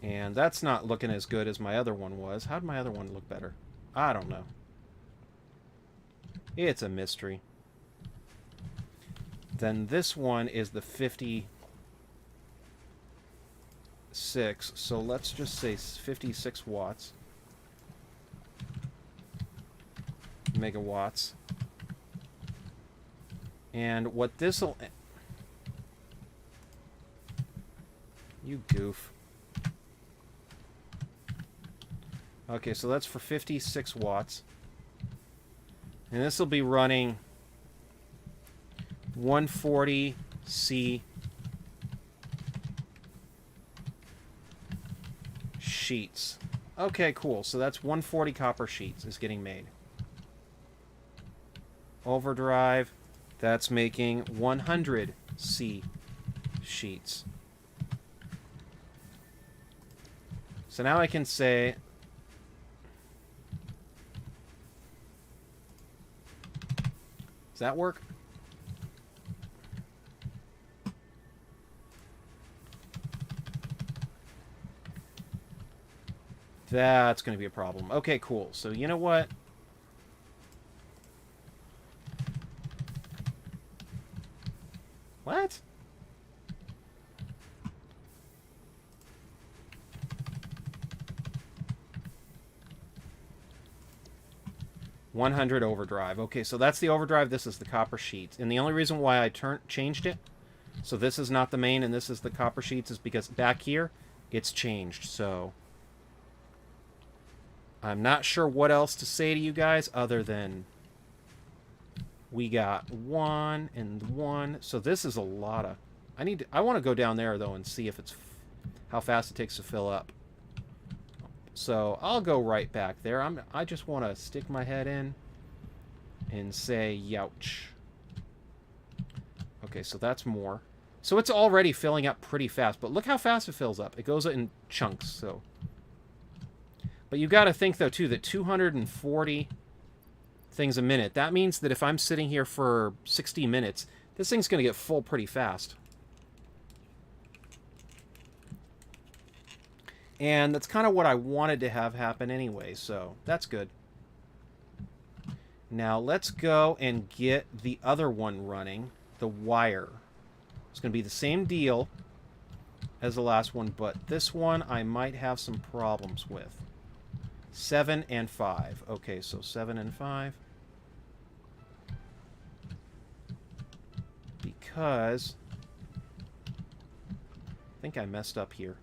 And that's not looking as good as my other one was. How'd my other one look better? I don't know. It's a mystery. Then this one is the 56. So let's just say 56 watts. Megawatts. And what this'll... You goof. Okay, so that's for 56 watts. And this will be running 140C sheets. Okay, cool. So that's 140 copper sheets is getting made. Overdrive, that's making 100C sheets. So now I can say... Does that work? That's going to be a problem. Okay, cool. So you know what? What? $100 overdrive. Okay, so that's the overdrive. This is the copper sheets. And the only reason why I changed it, so this is not the main and this is the copper sheets, is because back here, it's changed. So I'm not sure what else to say to you guys other than we got 1 and 1. So this is a lot of... I want to go down there, though, and see if it's... how fast it takes to fill up. So I'll go right back there. I just want to stick my head in and say, youch. Okay, so that's more. So it's already filling up pretty fast, but look how fast it fills up. It goes in chunks, so... But you got to think, though, too, that 240 things a minute, that means that if I'm sitting here for 60 minutes, this thing's going to get full pretty fast. And that's kind of what I wanted to have happen anyway, so that's good. Now let's go and get the other one running, the wire. It's going to be the same deal as the last one, but this one I might have some problems with. 7 and 5. Okay, so 7 and 5. Because I think I messed up here.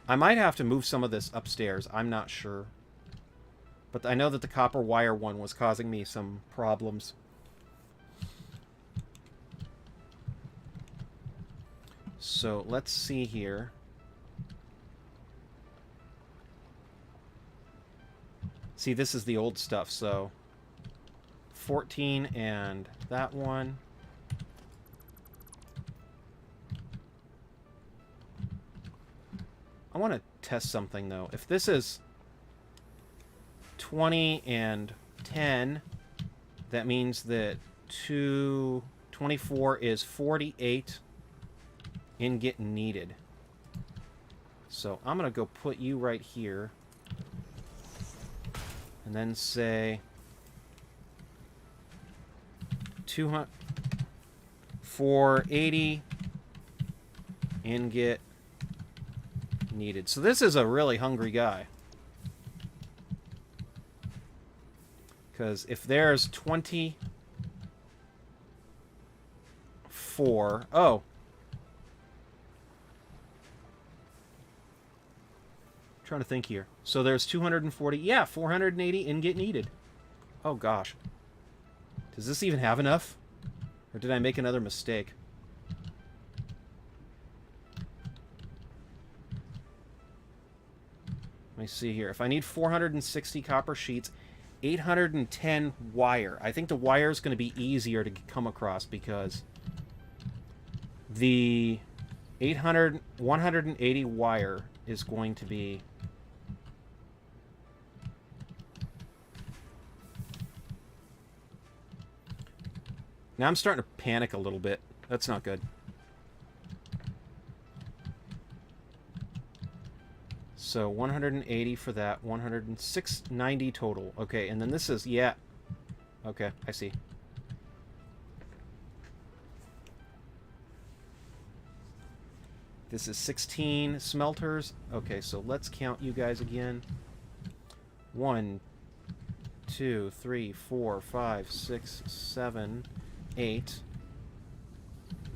I might have to move some of this upstairs. I'm not sure. But I know that the copper wire one was causing me some problems. So let's see here. See, this is the old stuff, so 14 and that one. I want to test something, though. If this is 20 and 10, that means that 24 is 48 ingot needed. So I'm going to go put you right here. And then say 200, 480 ingot needed. So this is a really hungry guy. Because if there's 24... Oh. Trying to think here. So there's 240... Yeah, 480 ingot needed. Oh, gosh. Does this even have enough? Or did I make another mistake? Let me see here. If I need 460 copper sheets, 810 wire. I think the wire is going to be easier to come across because the 180 wire is going to be... Now I'm starting to panic a little bit. That's not good. So 180 for that, 690 total. Okay, and then this is, yeah. Okay, I see. This is 16 smelters. Okay, so let's count you guys again. 1, 2, 3, 4, 5, 6, 7, 8.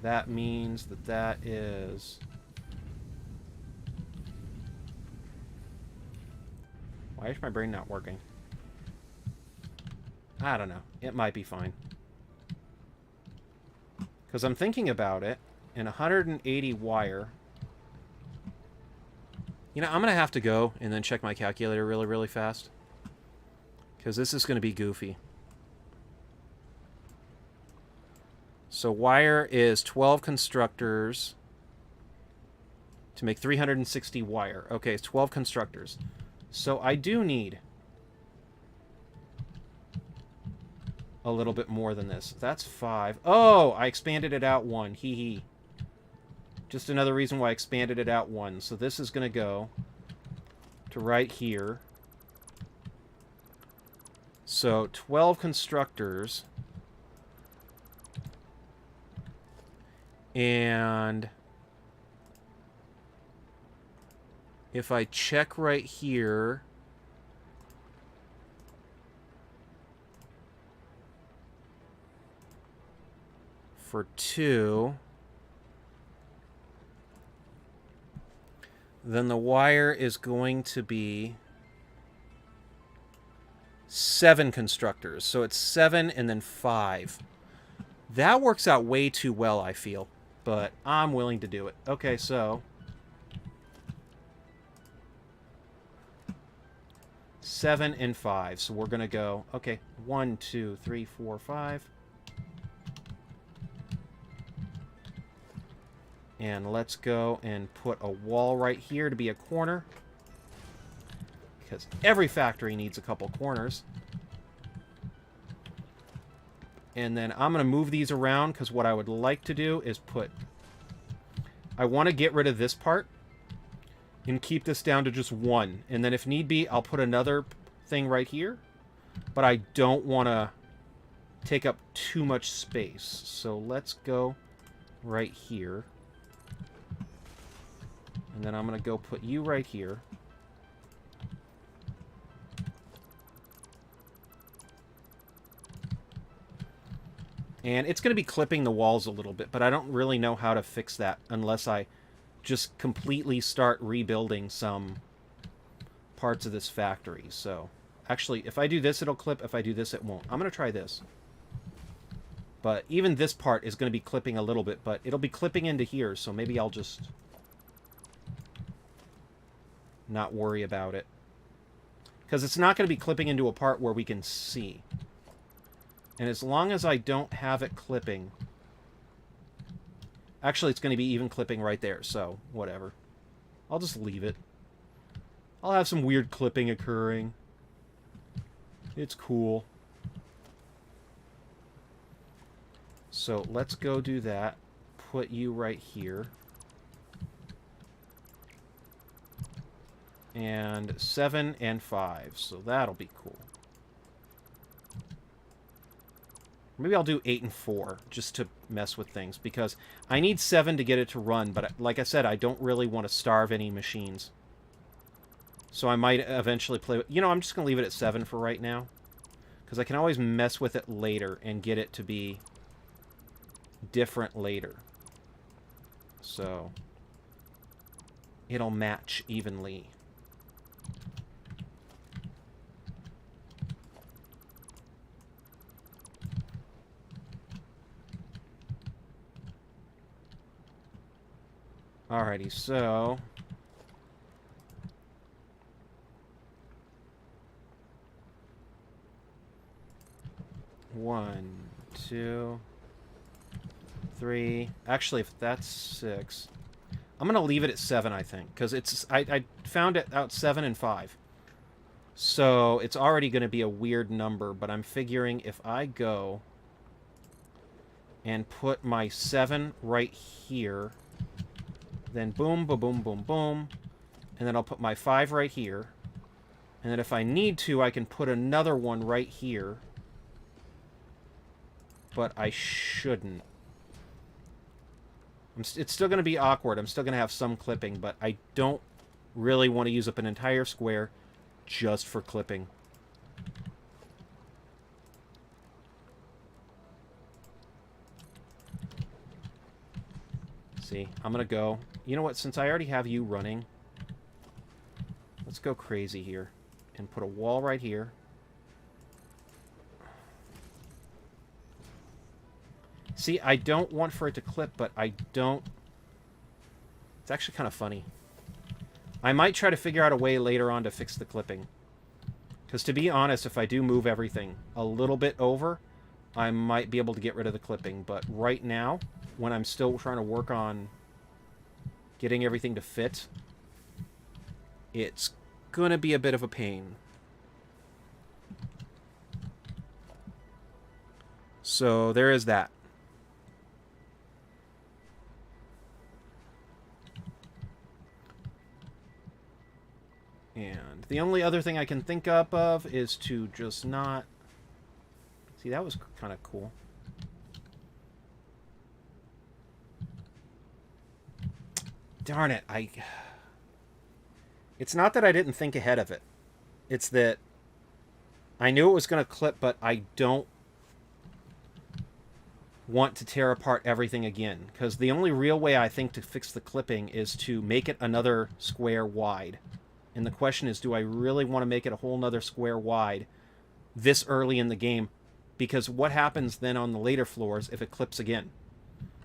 That means that that is... Why is my brain not working? I don't know. It might be fine. Because I'm thinking about it, and 180 wire... You know, I'm going to have to go and then check my calculator really, really fast. Because this is going to be goofy. So wire is 12 constructors to make 360 wire. Okay, it's 12 constructors. So I do need a little bit more than this. That's 5. Oh, I expanded it out 1. Hee hee. Just another reason why I expanded it out 1. So this is going to go to right here. So 12 constructors. And if I check right here, for 2, then the wire is going to be 7 constructors. So it's 7 and then 5. That works out way too well, I feel. But I'm willing to do it. Okay, so 7 and 5. So we're going to go, okay, 1, 2, 3, 4, 5. And let's go and put a wall right here to be a corner. Because every factory needs a couple corners. And then I'm going to move these around because what I would like to do is put... I want to get rid of this part and keep this down to just 1. And then if need be, I'll put another thing right here. But I don't want to take up too much space. So let's go right here. And then I'm going to go put you right here. And it's going to be clipping the walls a little bit, but I don't really know how to fix that unless I just completely start rebuilding some parts of this factory. So, actually, if I do this, it'll clip. If I do this, it won't. I'm going to try this. But even this part is going to be clipping a little bit, but it'll be clipping into here, so maybe I'll just not worry about it. Because it's not going to be clipping into a part where we can see. And as long as I don't have it clipping... Actually, it's going to be even clipping right there, so whatever. I'll just leave it. I'll have some weird clipping occurring. It's cool. So let's go do that. Put you right here. And 7 and 5, so that'll be cool. Maybe I'll do 8 and 4, just to mess with things, because I need 7 to get it to run, but like I said, I don't really want to starve any machines. So I might eventually play... You know, I'm just going to leave it at 7 for right now, because I can always mess with it later and get it to be different later. So it'll match evenly. Alrighty, so... One, 2, 3... Actually, if that's 6... I'm going to leave it at 7, I think, because it's... I found it out 7 and 5. So it's already going to be a weird number, but I'm figuring if I go and put my 7 right here... Then boom, boom, boom, boom, boom. And then I'll put my 5 right here. And then if I need to, I can put another one right here. But I shouldn't. It's still going to be awkward. I'm still going to have some clipping, but I don't really want to use up an entire square just for clipping. See, I'm going to go... You know what? Since I already have you running, let's go crazy here and put a wall right here. See, I don't want for it to clip, but I don't... It's actually kind of funny. I might try to figure out a way later on to fix the clipping. Because to be honest, if I do move everything a little bit over, I might be able to get rid of the clipping. But right now, when I'm still trying to work on getting everything to fit, it's gonna be a bit of a pain. So there is that. And the only other thing I can think up of is to just not... See, that was kind of cool. Darn it, It's not that I didn't think ahead of it. It's that I knew it was going to clip, but I don't want to tear apart everything again. Because the only real way I think to fix the clipping is to make it another square wide. And the question is, do I really want to make it a whole nother square wide this early in the game? Because what happens then on the later floors if it clips again?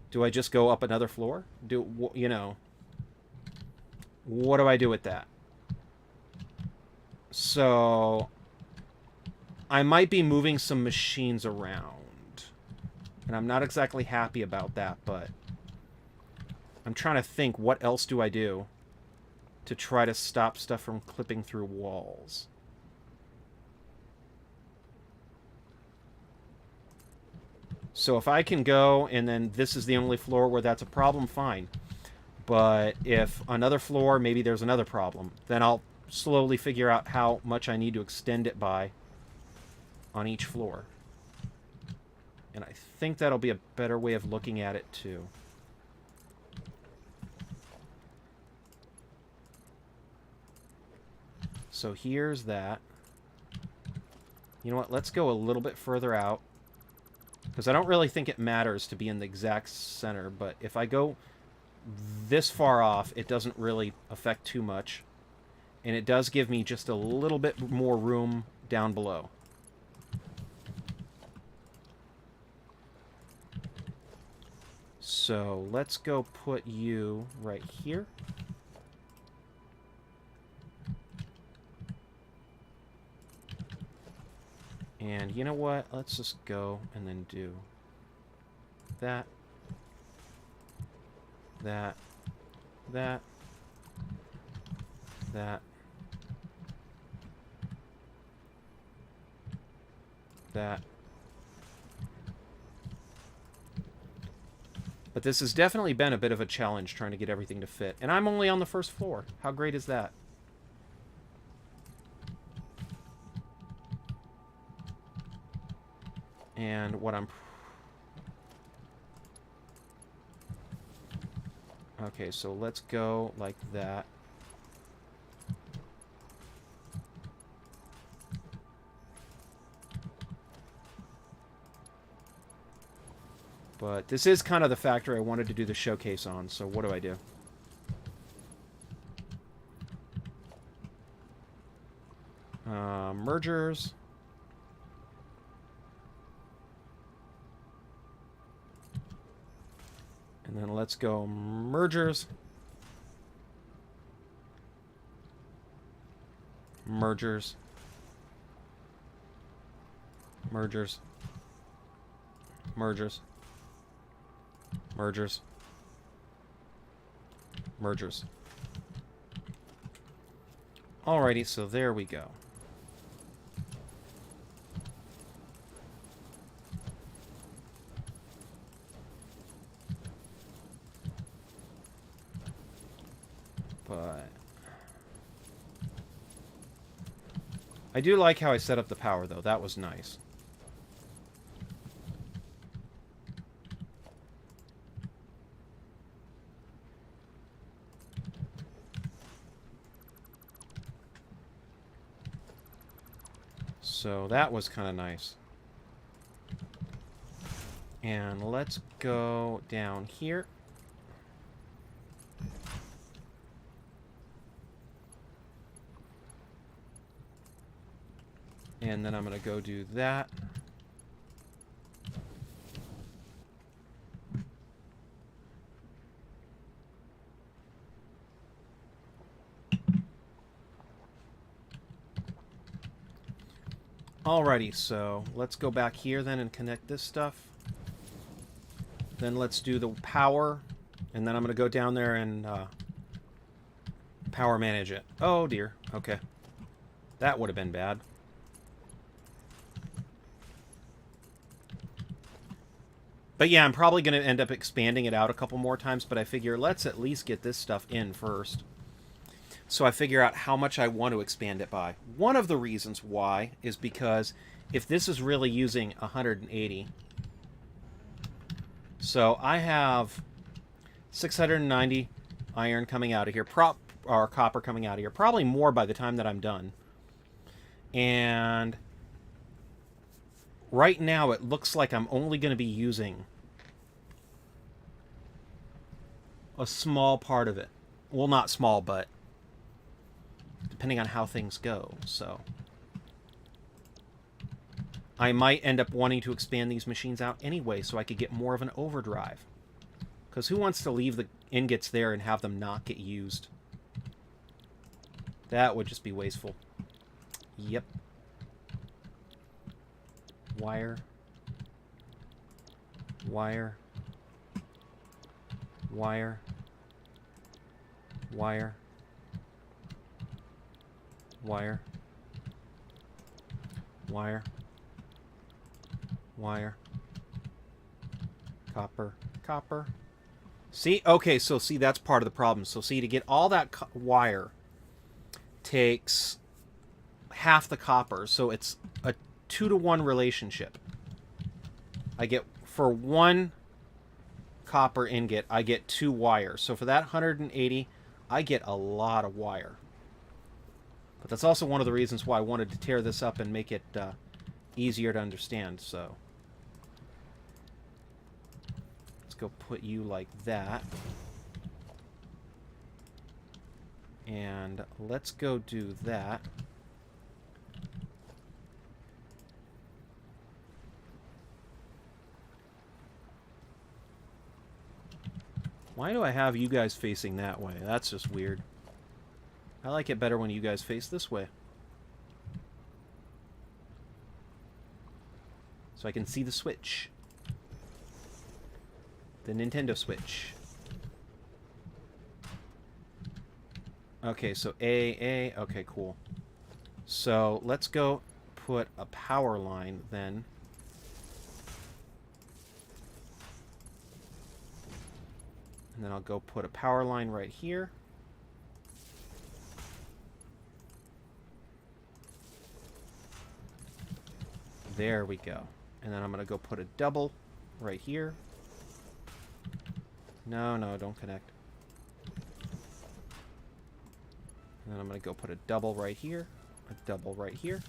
Do I just go up another floor? You know... What do I do with that? So, I might be moving some machines around. And I'm not exactly happy about that, but I'm trying to think, what else do I do to try to stop stuff from clipping through walls? So if I can go, and then this is the only floor where that's a problem, fine. But if another floor, maybe there's another problem, then I'll slowly figure out how much I need to extend it by on each floor. And I think that'll be a better way of looking at it, too. So here's that. You know what? Let's go a little bit further out. Because I don't really think it matters to be in the exact center, but if I go this far off, it doesn't really affect too much. And it does give me just a little bit more room down below. So let's go put you right here. And you know what? Let's just go and then do that. That, that, that, that. But this has definitely been a bit of a challenge trying to get everything to fit. And I'm only on the first floor. How great is that? And what I'm Okay, so let's go like that. But this is kind of the factory I wanted to do the showcase on, so what do I do? Mergers. And then let's go mergers. Mergers. Mergers. Mergers. Mergers. Mergers. Alrighty, so there we go. But I do like how I set up the power, though. That was nice. So that was kind of nice. And let's go down here. And then I'm going to go do that. Alrighty, so let's go back here then and connect this stuff. Then let's do the power. And then I'm going to go down there and power manage it. Oh dear, okay. That would have been bad. But yeah, I'm probably going to end up expanding it out a couple more times, but I figure let's at least get this stuff in first. So I figure out how much I want to expand it by. One of the reasons why is because if this is really using 180... So I have 690 iron coming out of here, or copper coming out of here. Probably more by the time that I'm done. And right now it looks like I'm only going to be using a small part of it. Well, not small, but depending on how things go. So I might end up wanting to expand these machines out anyway so I could get more of an overdrive. Because who wants to leave the ingots there and have them not get used? That would just be wasteful. Yep. Wire. Wire. Wire. Wire. Wire. Wire. Wire. Copper. Copper. See? Okay, so see, that's part of the problem. So see, to get all that wire takes half the copper. So it's a 2-to-1 relationship. I get, for 1 copper ingot, I get 2 wire. So for that 180, I get a lot of wire. But that's also one of the reasons why I wanted to tear this up and make it easier to understand. So let's go put you like that. And let's go do that. Why do I have you guys facing that way? That's just weird. I like it better when you guys face this way. So I can see the Switch. The Nintendo Switch. Okay, so A. Okay, cool. So let's go put a power line then. And then I'll go put a power line right here. There we go. And then I'm going to go put a double right here. No, don't connect. And then I'm going to go put a double right here, a double right here.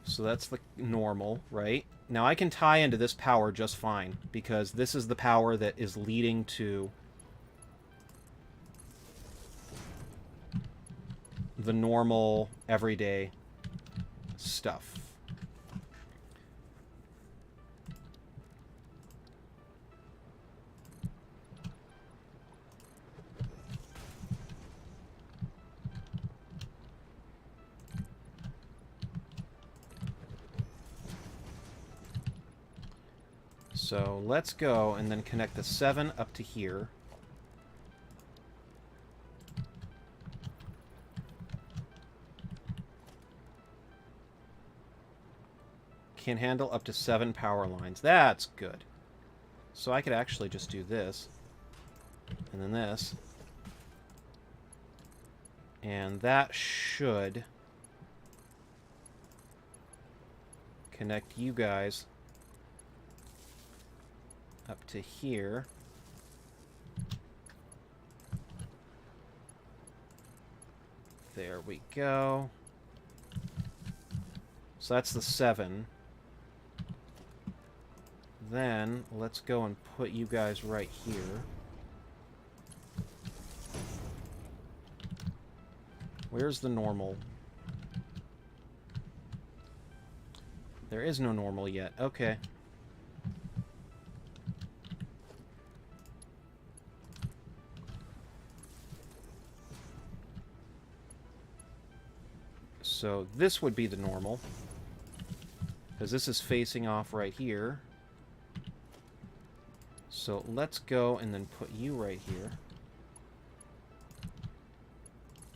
So that's the normal, right? Now I can tie into this power just fine, because this is the power that is leading to the normal, everyday stuff. So let's go and then connect the 7 up to here. Can handle up to 7 power lines. That's good. So I could actually just do this. And then this. And that should connect you guys up to here. There we go. So that's the 7. Then let's go and put you guys right here. Where's the normal? There is no normal yet. Okay. So this would be the normal, because this is facing off right here. So let's go and then put you right here.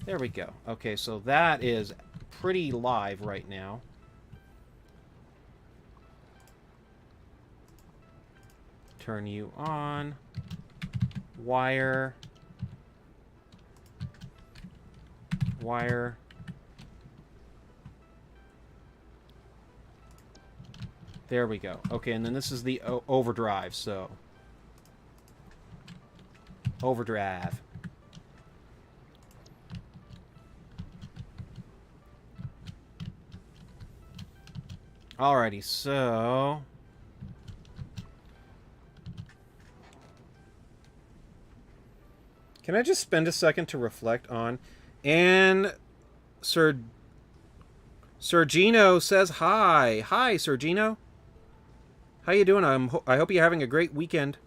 There we go. Okay, so that is pretty live right now. Turn you on. Wire. Wire. There we go. Okay, and then this is the overdrive, so... Overdrive. Alrighty, so... Can I just spend a second to reflect on... And... Sergino says hi. Hi, Sergino. How you doing? I hope you're having a great weekend.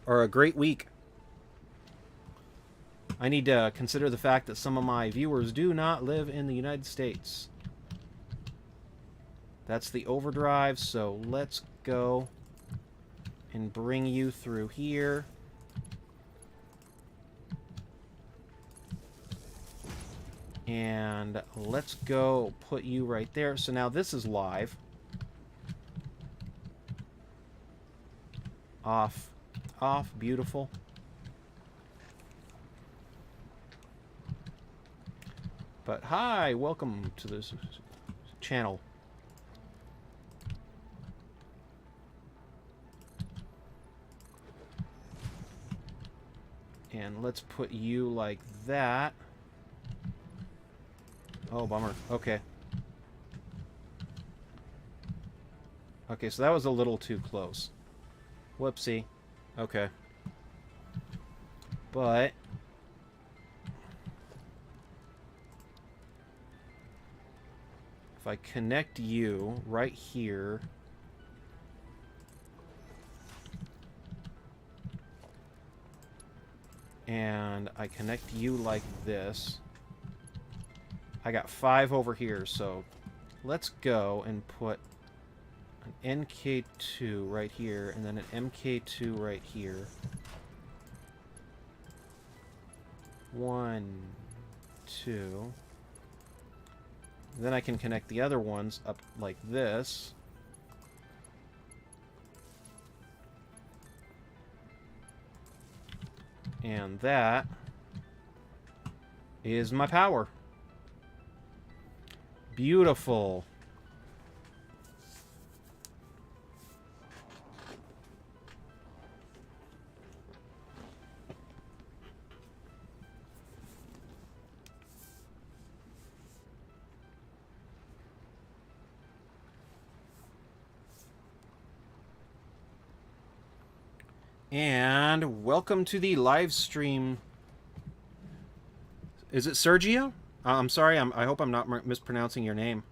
Or a great week. I need to consider the fact that some of my viewers do not live in the United States. That's the overdrive, so let's go and bring you through here. And let's go put you right there. So now this is live. Off. Off. Beautiful. But hi, welcome to this channel. And let's put you like that. Oh, bummer. Okay. Okay, so that was a little too close. Whoopsie. Okay. But... if I connect you right here... and I connect you like this... I got 5 over here, so let's go and put an NK2 right here, and then an MK2 right here. 1, 2. Then I can connect the other ones up like this. And that is my power. Beautiful. And welcome to the live stream. Is it Sergio? I'm sorry, I hope I'm not mispronouncing your name.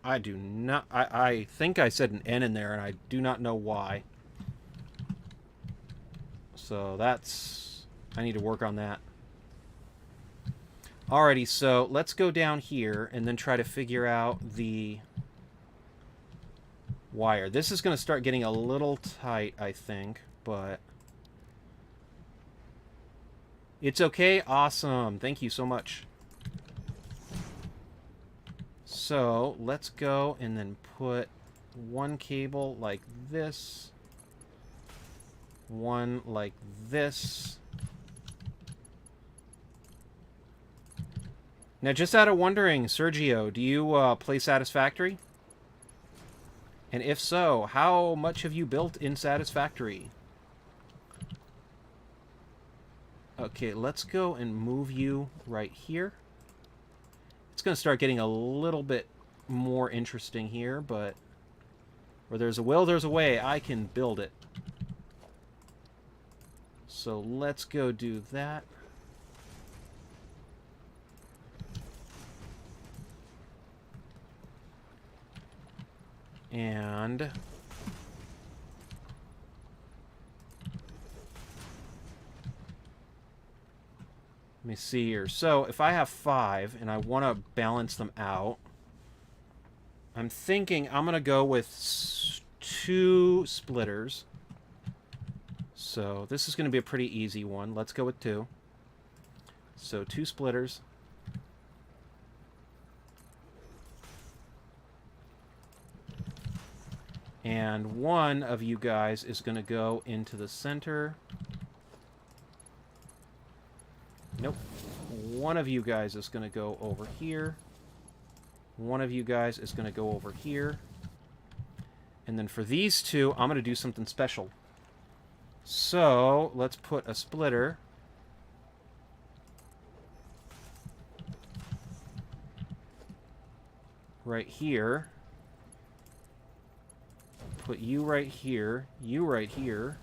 I do not... I think I said an N in there, and I do not know why. So that's... I need to work on that. Alrighty, so let's go down here and then try to figure out the wire. This is going to start getting a little tight, I think, but... It's okay? Awesome. Thank you so much. So, let's go and then put one cable like this. One like this. Now, just out of wondering, Sergio, do you play Satisfactory? And if so, how much have you built in Satisfactory? Okay, let's go and move you right here. It's going to start getting a little bit more interesting here, but where there's a will, there's a way. I can build it. So let's go do that. And let me see here. So if I have 5 and I want to balance them out, I'm thinking I'm going to go with 2 splitters. So this is going to be a pretty easy one. Let's go with 2. So 2 splitters. And one of you guys is going to go into the center. Nope. One of you guys is going to go over here. One of you guys is going to go over here. And then for these 2, I'm going to do something special. So, let's put a splitter right here. Put you right here, you right here.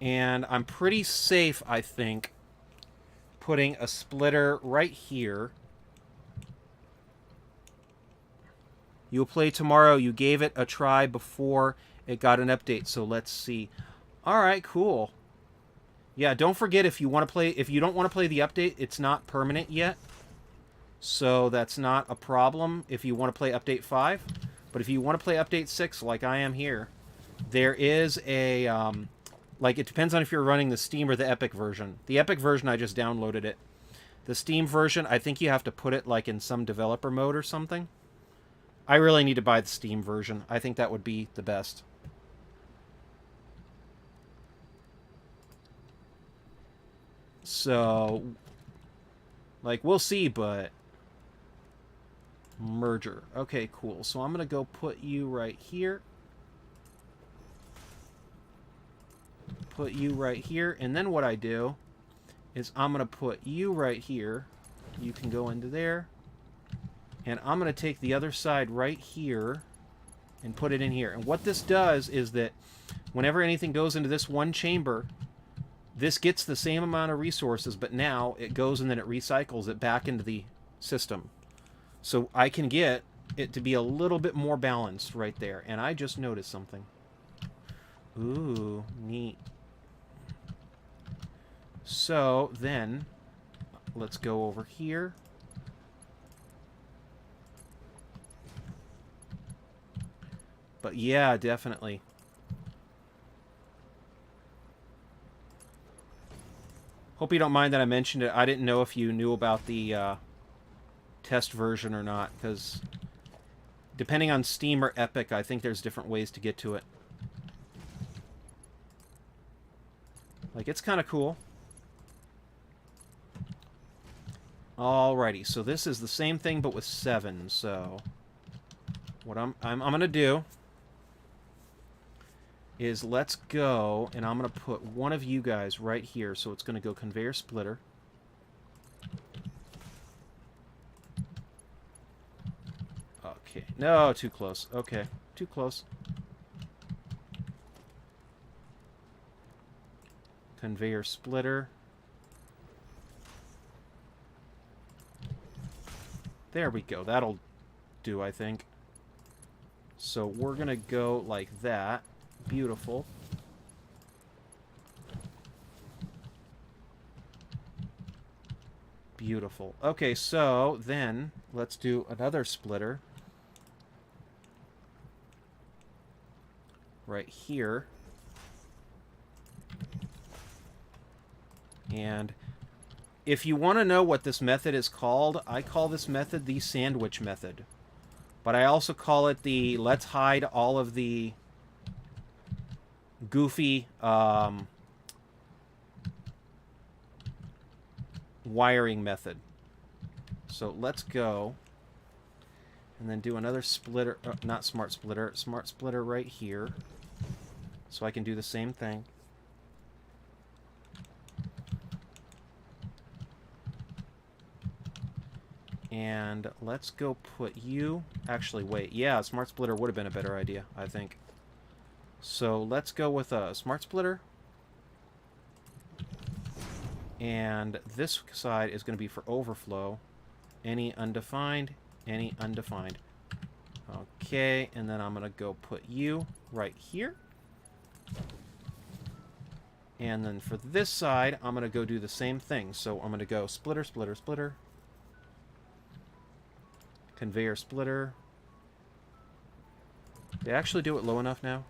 And I'm pretty safe, I think, putting a splitter right here. You'll play tomorrow. You gave it a try before it got an update, so let's see. All right, cool. Yeah, don't forget, if you want to play, if you don't want to play the update, it's not permanent yet. So that's not a problem if you want to play update 5. But if you want to play update 6, like I am here, there is a, like, it depends on if you're running the Steam or the Epic version. The Epic version, I just downloaded it. The Steam version, I think you have to put it, like, in some developer mode or something. I really need to buy the Steam version. I think that would be the best. So, like, we'll see, but... Merger. Okay, cool. So I'm going to go put you right here. Put you right here. And then what I do is I'm going to put you right here. You can go into there. And I'm going to take the other side right here and put it in here. And what this does is that whenever anything goes into this one chamber, this gets the same amount of resources, but now it goes and then it recycles it back into the system. So I can get it to be a little bit more balanced right there. And I just noticed something. Ooh, neat. So then, let's go over here. But yeah, definitely. Hope you don't mind that I mentioned it. I didn't know if you knew about the test version or not, because depending on Steam or Epic, I think there's different ways to get to it. Like, it's kind of cool. Alrighty, so this is the same thing but with 7. So what I'm gonna do is let's go, and I'm gonna put one of you guys right here. So it's gonna go conveyor splitter. Okay. No, too close. Okay. Too close. Conveyor splitter. There we go. That'll do, I think. So we're going to go like that. Beautiful. Beautiful. Okay, so then let's do another splitter. Right here. And if you want to know what this method is called, I call this method the sandwich method. But I also call it the let's hide all of the goofy wiring method. So let's go and then do another splitter, not smart splitter right here. So I can do the same thing. And let's go put you... Actually, wait. Yeah, smart splitter would have been a better idea, I think. So let's go with a smart splitter. And this side is going to be for overflow. Any undefined, any undefined. Okay, and then I'm going to go put you right here. And then for this side, I'm going to go do the same thing. So I'm going to go splitter, splitter, splitter. Conveyor splitter. Did I actually do it low enough now?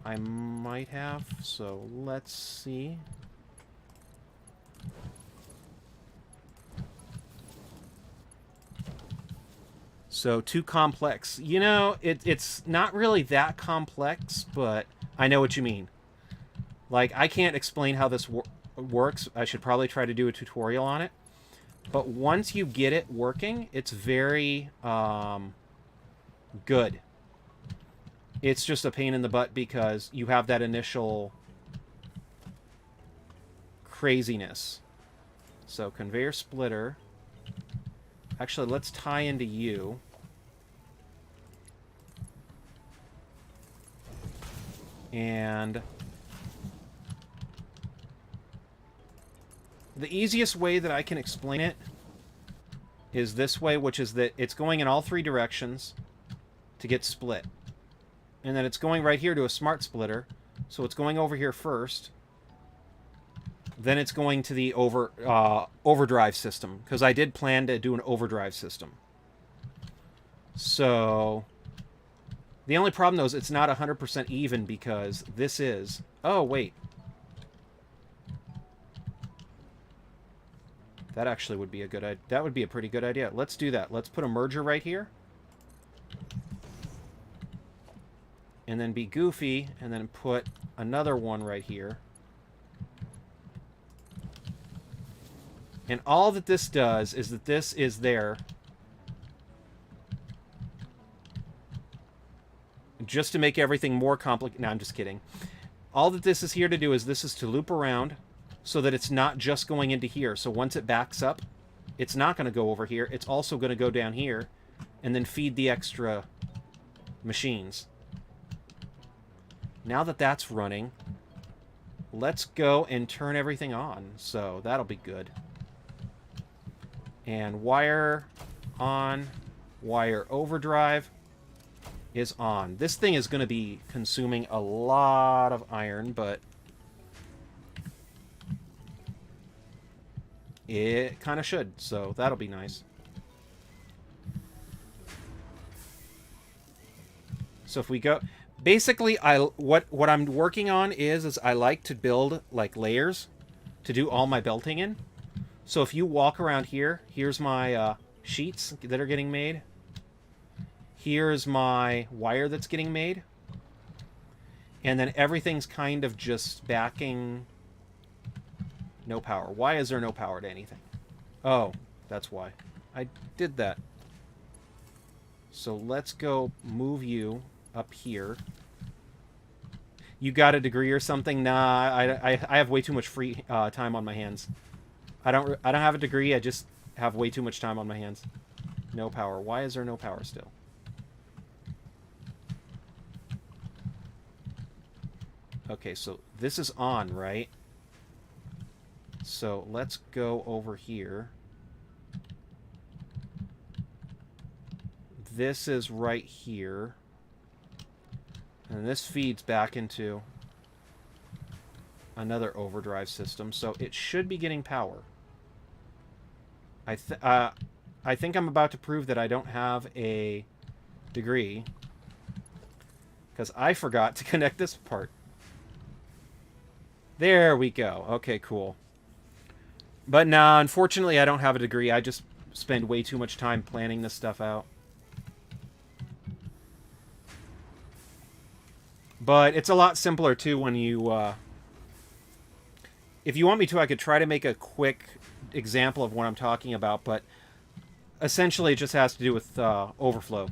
I might have, so let's see. So, too complex. You know, it's not really that complex, but I know what you mean. Like, I can't explain how this works. I should probably try to do a tutorial on it. But once you get it working, it's very good. It's just a pain in the butt because you have that initial craziness. So, conveyor splitter. Actually, let's tie into you. And the easiest way that I can explain it is this way, which is that it's going in all three directions to get split. And then it's going right here to a smart splitter. So it's going over here first. Then it's going to the overdrive system, because I did plan to do an overdrive system. So the only problem, though, is it's not 100% even, because this is... Oh, wait. That actually would be a good... That would be a pretty good idea. Let's do that. Let's put a merger right here. And then be goofy, and then put another one right here. And all that this does is that this is there just to make everything more complicated. No, I'm just kidding. All that this is here to do is this is to loop around so that it's not just going into here. So once it backs up, it's not going to go over here. It's also going to go down here and then feed the extra machines. Now that that's running, let's go and turn everything on. So that'll be good. And wire on, wire overdrive is on. This thing is going to be consuming a lot of iron, but it kind of should, so that'll be nice. So if we go... Basically, what I'm working on is I like to build like layers to do all my belting in. So if you walk around here, here's my sheets that are getting made. Here's my wire that's getting made. And then everything's kind of just backing. No power. Why is there no power to anything? Oh, that's why. I did that. So let's go move you up here. You got a degree or something? Nah, I have way too much free time on my hands. I don't have a degree. I just have way too much time on my hands. No power. Why is there no power still? Okay, so this is on, right? So let's go over here. This is right here. And this feeds back into another overdrive system, so it should be getting power. I think I'm about to prove that I don't have a degree, because I forgot to connect this part. There we go. Okay, cool. But nah, unfortunately I don't have a degree. I just spend way too much time planning this stuff out. But it's a lot simpler, too, when you... if you want me to, I could try to make a quick example of what I'm talking about, but essentially it just has to do with overflow.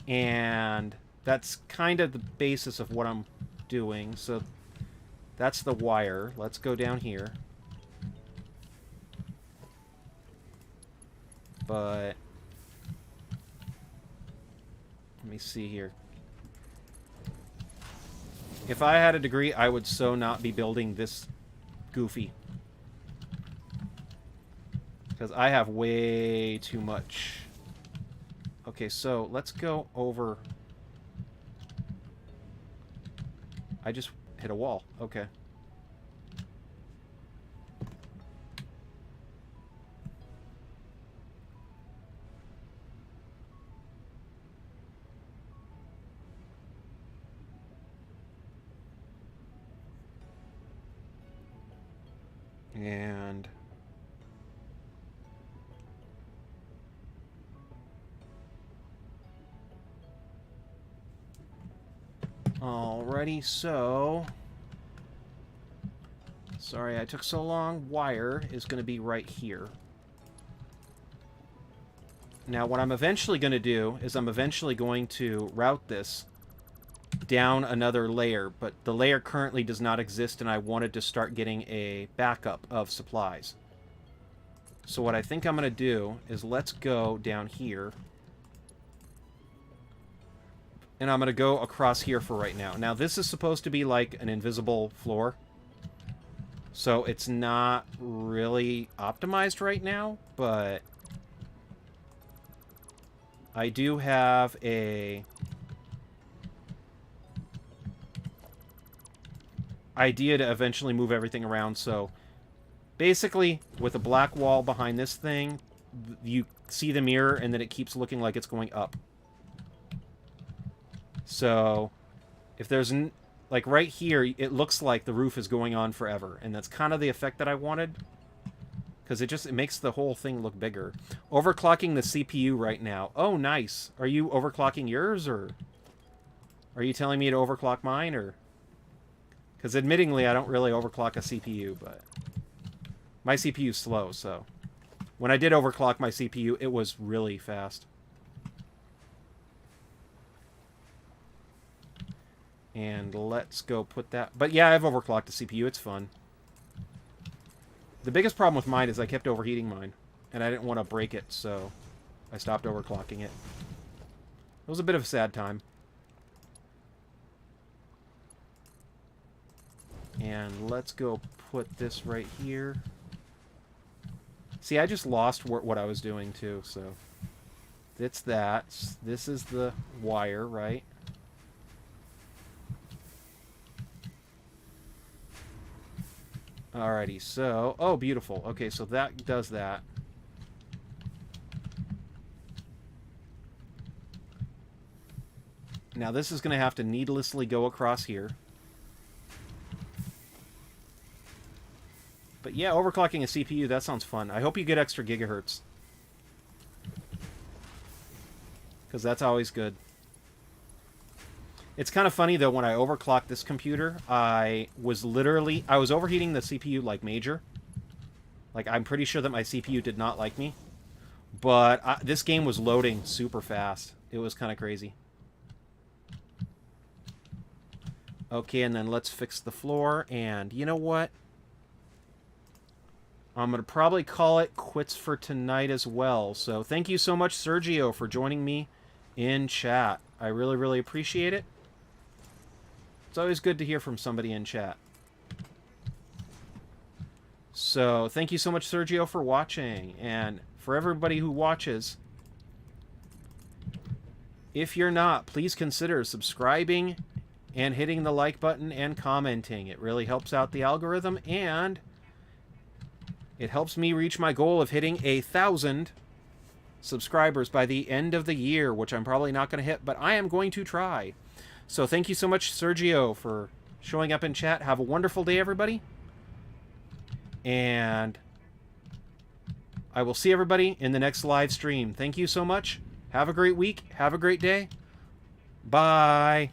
And that's kind of the basis of what I'm doing. So that's the wire. Let's go down here. But let me see here. If I had a degree, I would so not be building this goofy. Because I have way too much. Okay, so let's go over... I just hit a wall. Okay. And... alrighty, so... sorry I took so long. Wire is going to be right here. Now, what I'm eventually going to do is I'm eventually going to route this down another layer, but the layer currently does not exist, and I wanted to start getting a backup of supplies. So what I think I'm going to do is let's go down here. And I'm going to go across here for right now. Now, this is supposed to be like an invisible floor. So it's not really optimized right now, but I do have a idea to eventually move everything around. So basically, with a black wall behind this thing, you see the mirror and then it keeps looking like it's going up. So if there's like right here, it looks like the roof is going on forever, and that's kind of the effect that I wanted, because it makes the whole thing look bigger. Overclocking the CPU right now. Oh, nice. Are you overclocking yours, or are you telling me to overclock mine, or? Because admittingly, I don't really overclock a CPU, but my CPU's slow, so when I did overclock my CPU, it was really fast. And let's go put that... but yeah, I've overclocked the CPU. It's fun. The biggest problem with mine is I kept overheating mine. And I didn't want to break it, so I stopped overclocking it. It was a bit of a sad time. And let's go put this right here. See, I just lost what I was doing, too, so... it's that. This is the wire, right? Alrighty, so... oh, beautiful. Okay, so that does that. Now, this is going to have to needlessly go across here. But yeah, overclocking a CPU, that sounds fun. I hope you get extra gigahertz. Because that's always good. It's kind of funny, though, when I overclocked this computer, I was overheating the CPU like major. Like, I'm pretty sure that my CPU did not like me. But this game was loading super fast. It was kind of crazy. Okay, and then let's fix the floor. And you know what? I'm going to probably call it quits for tonight as well. So thank you so much, Sergio, for joining me in chat. I really, really appreciate it. It's always good to hear from somebody in chat. So thank you so much, Sergio, for watching. And for everybody who watches, if you're not, please consider subscribing and hitting the like button and commenting. It really helps out the algorithm, and it helps me reach my goal of hitting 1,000 subscribers by the end of the year, which I'm probably not going to hit, but I am going to try. So thank you so much, Sergio, for showing up in chat. Have a wonderful day, everybody. And I will see everybody in the next live stream. Thank you so much. Have a great week. Have a great day. Bye.